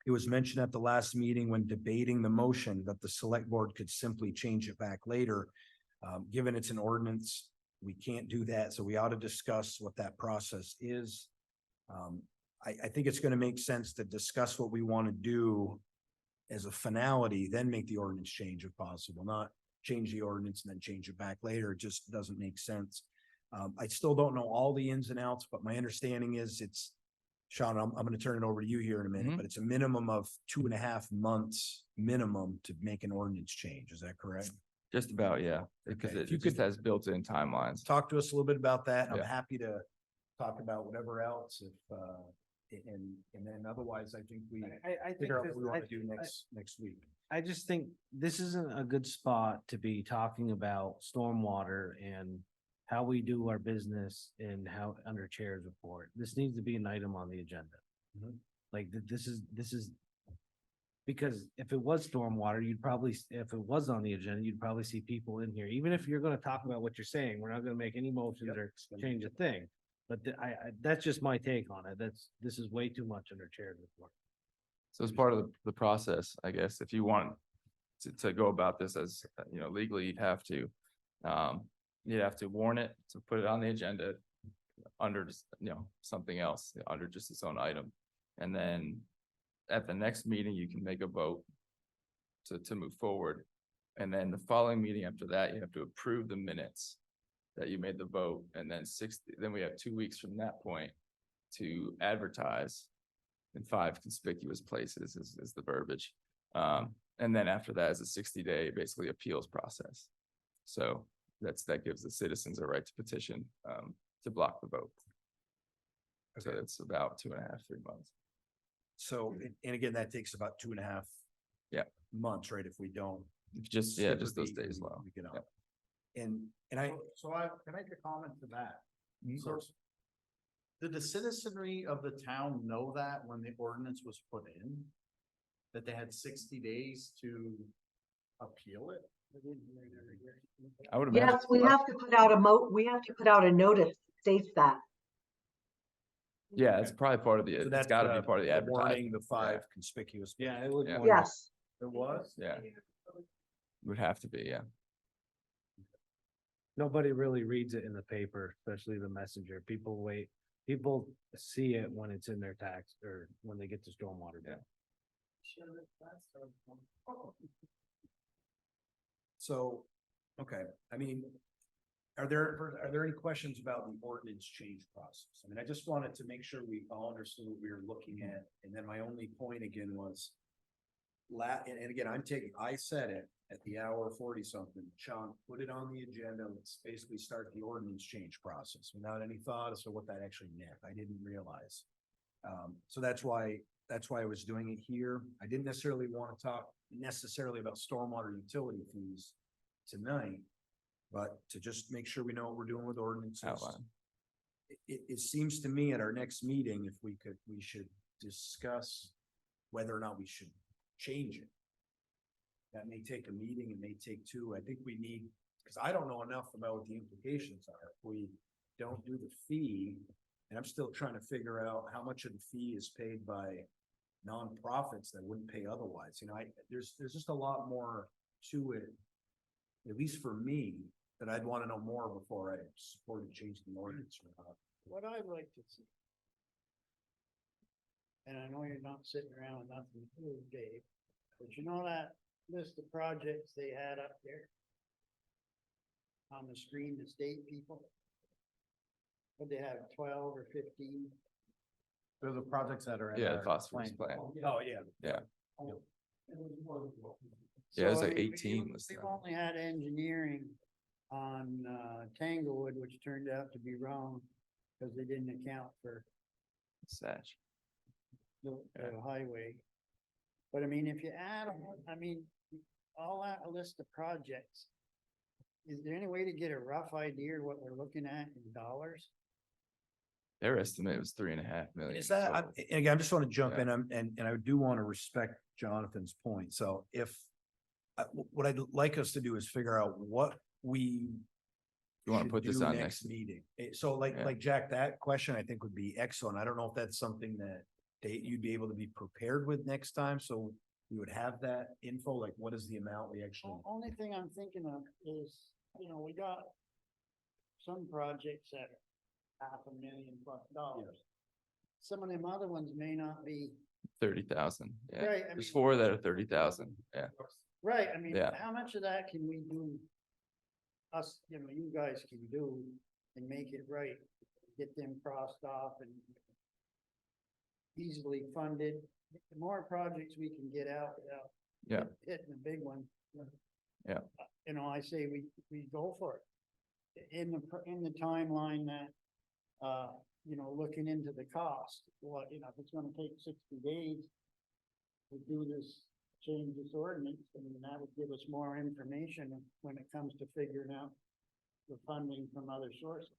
S8: it was mentioned at the last meeting when debating the motion that the select board could simply change it back later. Given it's an ordinance, we can't do that, so we ought to discuss what that process is. I think it's gonna make sense to discuss what we want to do as a finality, then make the ordinance change if possible, not change the ordinance and then change it back later. It just doesn't make sense. I still don't know all the ins and outs, but my understanding is it's, Sean, I'm gonna turn it over to you here in a minute,
S2: Mhm.
S8: but it's a minimum of 2.5 months minimum to make an ordinance change. Is that correct?
S2: Just about, yeah, because
S8: Okay, if
S2: it
S8: you
S2: just
S8: could-
S2: has built-in timelines.
S8: Talk to us a little bit about that. I'm
S2: Yeah.
S8: happy to talk about whatever else if, and then otherwise, I think we
S5: I think
S8: figure out what
S5: this-
S8: we want
S5: I-
S8: to do next week.
S5: I just think this isn't a good spot to be talking about stormwater and how we do our business and how under chairs report. This needs to be an item on the agenda.
S8: Mhm.
S5: Like this is. Because if it was stormwater, you'd probably, if it was on the agenda, you'd probably see people in here, even if you're gonna talk about what you're saying, we're not gonna make any motions
S8: Yep.
S5: or change a thing. But that's just my take on it. This is way too much under chairs report.
S2: So as part of the process, I guess, if you want to go about this as, legally, you'd have to warn it, to put it on the agenda under, just, something else, under just its own item. And then at the next meeting, you can make a vote to move forward. And then the following meeting after that, you have to approve the minutes that you made the vote, and then then we have 2 weeks from that point to advertise in 5 conspicuous places is the verbiage. And then after that is a 60-day basically appeals process. So that gives the citizens a right to petition to block the vote. So
S8: Okay.
S2: it's about 2.5, 3 months.
S8: So, and again, that takes about 2.5
S2: Yeah.
S8: months, right? If we don't.
S2: Just
S8: skip a
S2: just those
S8: beat,
S2: days
S8: we-
S2: long.
S8: we get
S2: Yeah.
S8: on. And I,
S3: So I can make a comment to that.
S2: Mhm.
S3: So did the citizenry of the town know that when the ordinance was put in? That they had 60 days to appeal it?
S2: I would imagine.
S12: Yes, we have to put out we have to put out a notice that states that.
S2: Yeah, it's probably part of the,
S8: so
S2: it's
S8: that's
S2: gotta be part of the
S8: warning,
S2: advertising.
S8: the 5 conspicuous.
S5: Yeah, it would.
S2: Yeah.
S12: Yes.
S3: It was?
S2: Yeah. Would have to be, yeah.
S5: Nobody really reads it in the paper, especially the messenger. People see it when it's in their tax or when they get the stormwater bill.
S8: So, okay, I mean, are there any questions about the ordinance change process? I mean, I just wanted to make sure we all understood what we were looking at, and then my only point again was and again, I said it at the hour 40 something, Sean, put it on the agenda, let's basically start the ordinance change process without any thought as to what that actually meant. I didn't realize. So that's why I was doing it here. I didn't necessarily want to talk necessarily about stormwater utility fees tonight, but to just make sure we know what we're doing with ordinances.
S2: Outline.
S8: It seems to me at our next meeting, if we should discuss whether or not we should change it. That may take a meeting, it may take 2. I think we need, because I don't know enough about what the implications are. If we don't do the fee, and I'm still trying to figure out how much of the fee is paid by nonprofits that wouldn't pay otherwise. There's just a lot more to it, at least for me, that I'd want to know more before I supported changing the ordinance or not.
S7: What I'd like to see. And I know you're not sitting around with nothing to do, Dave, but you know that list of projects they had up there? On the screen, the state people? Would they have 12 or 15?
S3: They're the projects that are in
S2: Yeah,
S3: our
S2: the phosphorus
S3: plan.
S2: plan.
S8: Oh, yeah.
S2: Yeah.
S7: Oh.
S2: Yeah, there's
S7: So,
S2: like
S7: I mean,
S2: 18 listed.
S7: We've only had engineering on Tanglewood, which turned out to be wrong, because they didn't account for
S2: Satch.
S7: the highway. But I mean, if you add, all that list of projects, is there any way to get a rough idea of what we're looking at in dollars?
S2: Their estimate was 3.5 million.
S8: Is that,
S2: total.
S8: and again, I just want to jump
S2: Yeah.
S8: in, and I do want to respect Jonathan's point. So if, what I'd like us to do is figure out what we
S2: You want to
S8: should
S2: put this
S8: do
S2: on
S8: next
S2: next?
S8: meeting. So
S2: Yeah.
S8: like Jack, that question I think would be excellent. I don't know if that's something that you'd be able to be prepared with next time, so we would have that info, like what is the amount we actually.
S7: Only thing I'm thinking of is
S3: you know, we got some projects at $500,000+ Some of them other ones may not be.
S2: 30,000, yeah.
S3: Right, I
S2: There's
S3: mean-
S2: 4 that are 30,000, yeah.
S3: Right, I mean,
S2: Yeah.
S3: how much of that can we do? Us, you know, you guys can do and make it right, get them crossed off and easily funded. The more projects we can get out without
S2: Yeah.
S3: hitting the big one.
S2: Yeah.
S3: You know, I say we go for it. In the timeline that, you know, looking into the cost, what, you know, if it's gonna take 60 days to do this, change this ordinance, and that would give us more information when it comes to figuring out the funding from other sources.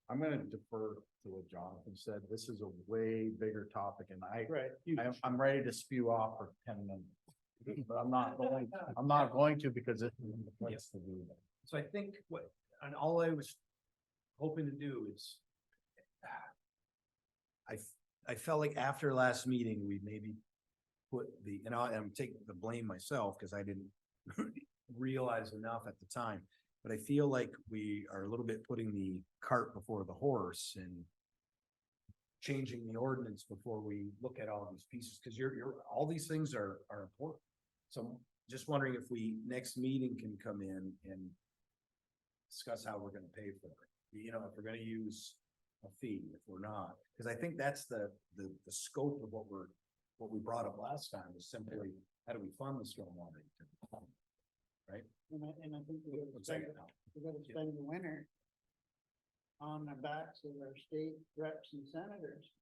S8: I'm gonna defer to what Jonathan said. This is a way bigger topic and
S3: Right.
S8: I'm ready to spew off for 10 minutes. But I'm not going to because it's the place to do that. So I think and all I was hoping to do is I felt like after last meeting, we maybe put and I'm taking the blame myself because I didn't realize enough at the time. But I feel like we are a little bit putting the cart before the horse and changing the ordinance before we look at all these pieces, because all these things are important. So I'm just wondering if we, next meeting can come in and discuss how we're gonna pay for it. You know, if we're gonna use a fee, if we're not, because I think that's the scope of what we brought up last time was simply, how do we fund the stormwater? Right?
S3: And I think we're gonna spend the winter on the backs of our state reps and senators.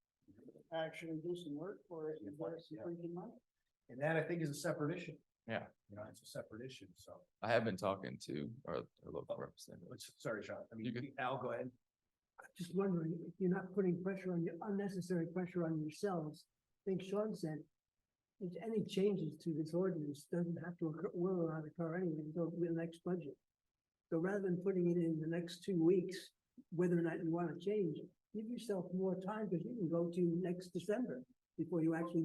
S3: Actually do some work for it and get us some freaking money.
S8: And that I think is a separate issue.
S2: Yeah.
S8: You know, it's a separate issue, so.
S2: I have been talking to our local representative.
S8: Sorry, Sean. I
S2: You
S8: mean,
S2: good?
S8: Al, go ahead.
S7: Just wondering if you're not putting unnecessary pressure on yourselves. I think Sean said, if any changes to this ordinance doesn't have to occur, will not occur anyway until the next budget. So rather than putting it in the next 2 weeks, whether or not you want to change, give yourself more time because you can go to next December before you actually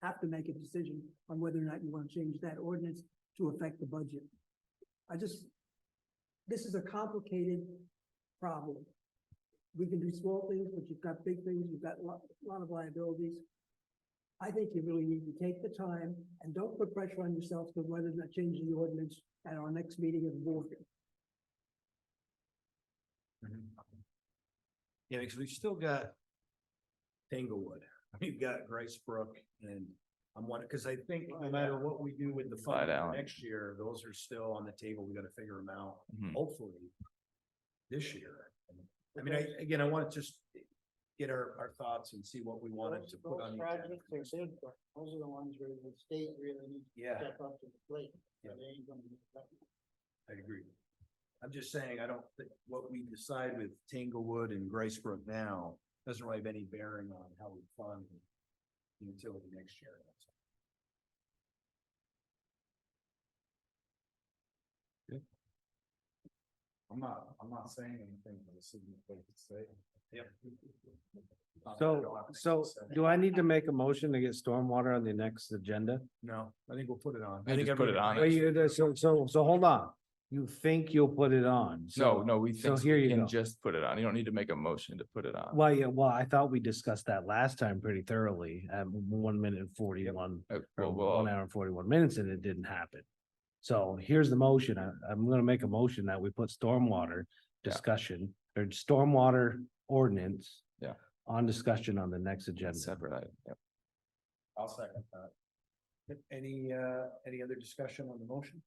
S7: have to make a decision on whether or not you want to change that ordinance to affect the budget. This is a complicated problem. We can do small things, but you've got big things, you've got a lot of liabilities. I think you really need to take the time and don't put pressure on yourself to whether or not changing the ordinance at our next meeting of the board.
S8: Yeah, because we've still got Tanglewood, we've got Grace Brook, and I'm wondering, because I think no matter what we do with the
S2: Slide
S8: fund
S2: out.
S8: next year, those are still on the table. We gotta figure them out,
S2: Mhm.
S8: hopefully this year. I mean, I want to just get our thoughts and see what we wanted to put on.
S3: Those
S8: the agenda.
S3: projects are big, but those are the ones where the state really needs to
S8: Yeah.
S3: step up to the plate.
S8: Yeah.
S3: They ain't gonna get that.
S8: I agree. I'm just saying, I don't think what we decide with Tanglewood and Gracebrook now doesn't really have any bearing on how we fund the utility next year.
S3: I'm not saying anything for the city to say.
S8: Yep.
S5: So do I need to make a motion to get stormwater on the next agenda?
S8: No, I think we'll put it on.
S2: Yeah,
S8: I think
S2: just put it on.
S5: Wait, so hold on. You think you'll put it on?
S2: No, we
S5: so
S2: think
S5: here
S2: we
S5: you
S2: can
S5: go.
S2: just put it on. You don't need to make a motion to put it on.
S5: Well, yeah, I thought we discussed that last time pretty thoroughly at 1 minute and 41, or
S2: Well,
S5: 1 hour and 41 minutes, and it didn't happen. So here's the motion. I'm gonna make a motion that we put stormwater
S2: Yeah.
S5: discussion or stormwater ordinance.
S2: Yeah.
S5: On discussion on the next agenda.
S2: Separate item. Yep.
S8: I'll second that. Any other discussion on the motion?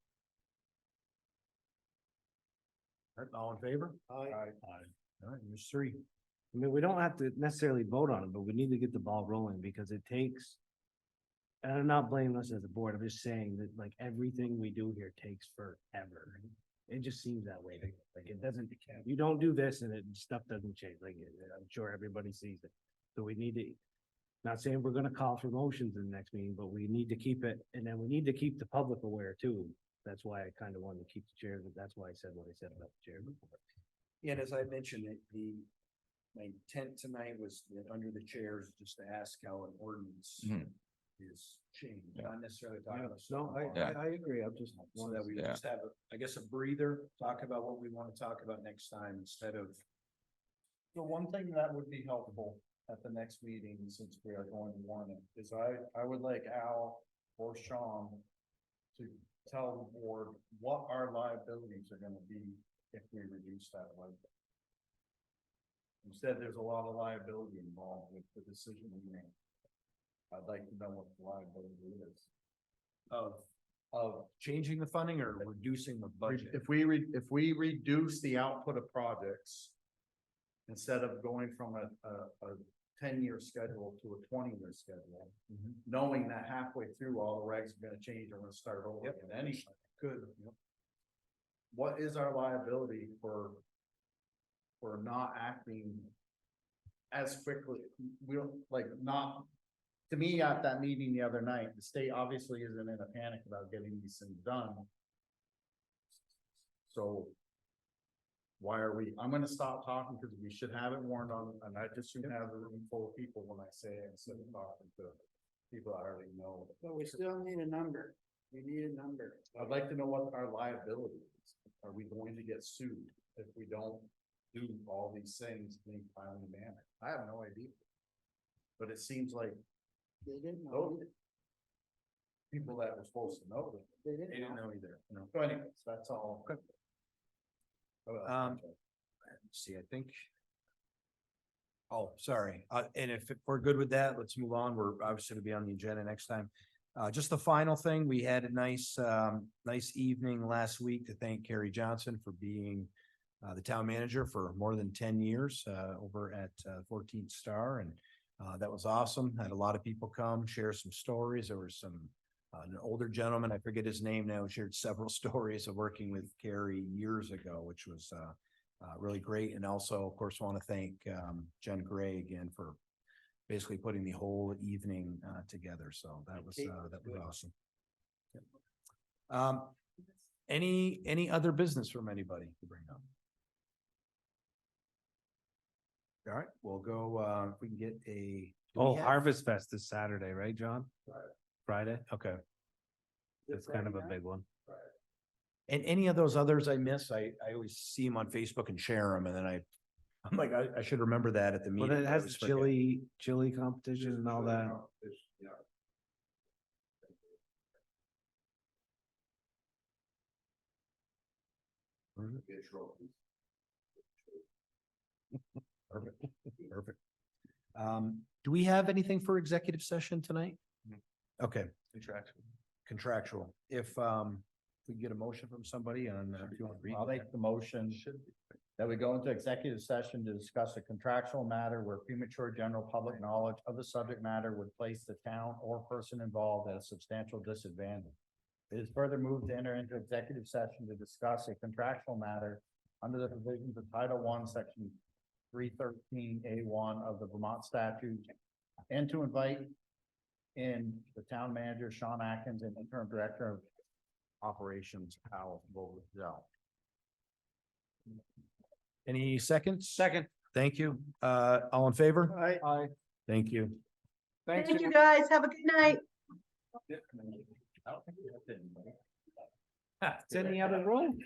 S8: All right, all in favor? Aye. All right, there's 3.
S5: I mean, we don't have to necessarily vote on it, but we need to get the ball rolling because it takes. And I'm not blaming us as a board. I'm just saying that like everything we do here takes forever. It just seems that way. Like it doesn't, you don't do this and stuff doesn't change. Like I'm sure everybody sees it. So we need to, not saying we're gonna call for motions in the next meeting, but we need to keep it, and then we need to keep the public aware too. That's why I kind of wanted to keep the chair, but that's why I said what I said about the chair before.
S8: Yeah, and as I mentioned, my intent tonight was that under the chairs, just to ask how an ordinance
S2: Mhm.
S8: is changed,
S2: Yeah.
S8: not necessarily talking about.
S5: No,
S2: Yeah.
S5: I agree. I'm just.
S8: So that we
S2: Yeah.
S8: just have, I guess, a breather, talk about what we want to talk about next time instead of.
S3: The one thing that would be helpful at the next meeting, since we are going to warn it, is I would like Al or Sean to tell the board what our liabilities are gonna be if we reduce that limit. You said there's a lot of liability involved with the decision we made. I'd like to know what the liability is.
S8: Of changing the funding or reducing the budget?
S3: If we reduce the output of projects, instead of going from a 10-year schedule to a 20-year schedule, knowing that halfway through, all the regs are gonna change, and we're gonna start over
S8: Yep.
S3: again anyway. Good. What is our liability for not acting as quickly? We don't, like, not, to me, at that meeting the other night, the state obviously isn't in a panic about getting these things done. So why are we, I'm gonna stop talking because we should have it warned on, and I just should have the room full of people when I say it instead of talking to people I already know.
S7: But we still need a number. We need a number.
S3: I'd like to know what our liability is. Are we going to get sued if we don't do all these things in a timely manner? I have no idea. But it seems like
S7: They didn't know.
S3: those people that were supposed to know,
S7: They
S3: they
S7: didn't
S3: didn't
S7: know.
S3: know either, you know? So anyways, that's all.
S8: Let's see, I think. Oh, sorry. And if we're good with that, let's move on. We're obviously to be on the agenda next time. Just the final thing, we had a nice evening last week to thank Carrie Johnson for being the town manager for more than 10 years over at 14th Star. And that was awesome. Had a lot of people come share some stories. There was an older gentleman, I forget his name now, shared several stories of working with Carrie years ago, which was really great. And also, of course, want to thank Jen Gray again for basically putting the whole evening together. So that was awesome. Any other business from anybody to bring up? All right, we'll go, if we can get a. do we
S5: Oh,
S8: have-
S5: Harvest Fest is Saturday, right, John? Friday? Okay. It's kind of a big one.
S8: And any of those others I miss, I always see them on Facebook and share them, and then I'm like, I should remember that at the
S5: Well,
S8: meeting.
S5: it
S8: I
S5: has
S8: always
S5: the
S8: forget.
S5: chili competition and all that.
S8: Perfect, perfect. Do we have anything for executive session tonight? Okay, contractual. If we get a motion from somebody on, if you want to read.
S3: I'll make the motion that we go into executive session to discuss a contractual matter where premature general public knowledge of the subject matter would place the town or person involved at a substantial disadvantage. It is further moved to enter into executive session to discuss a contractual matter under the provisions of Title I, Section 313A1 of the Vermont statute, and to invite in the town manager, Sean Atkins, and interim director of operations, Al Vogel.
S8: Any seconds? Second. Thank you. All in favor?
S3: Aye.
S8: Thank you.
S12: Thank you, guys. Have a good night.
S5: It's in the other room.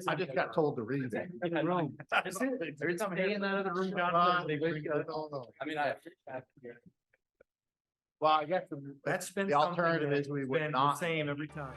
S3: I just got told to read it.
S5: Other room.
S3: Every time I
S5: Stay
S3: hear
S5: in that other room, John.
S3: I mean, well, I guess
S8: That's been.
S3: the alternative
S8: something
S3: is we
S8: that's
S3: would
S8: been
S3: not.
S8: the same every time.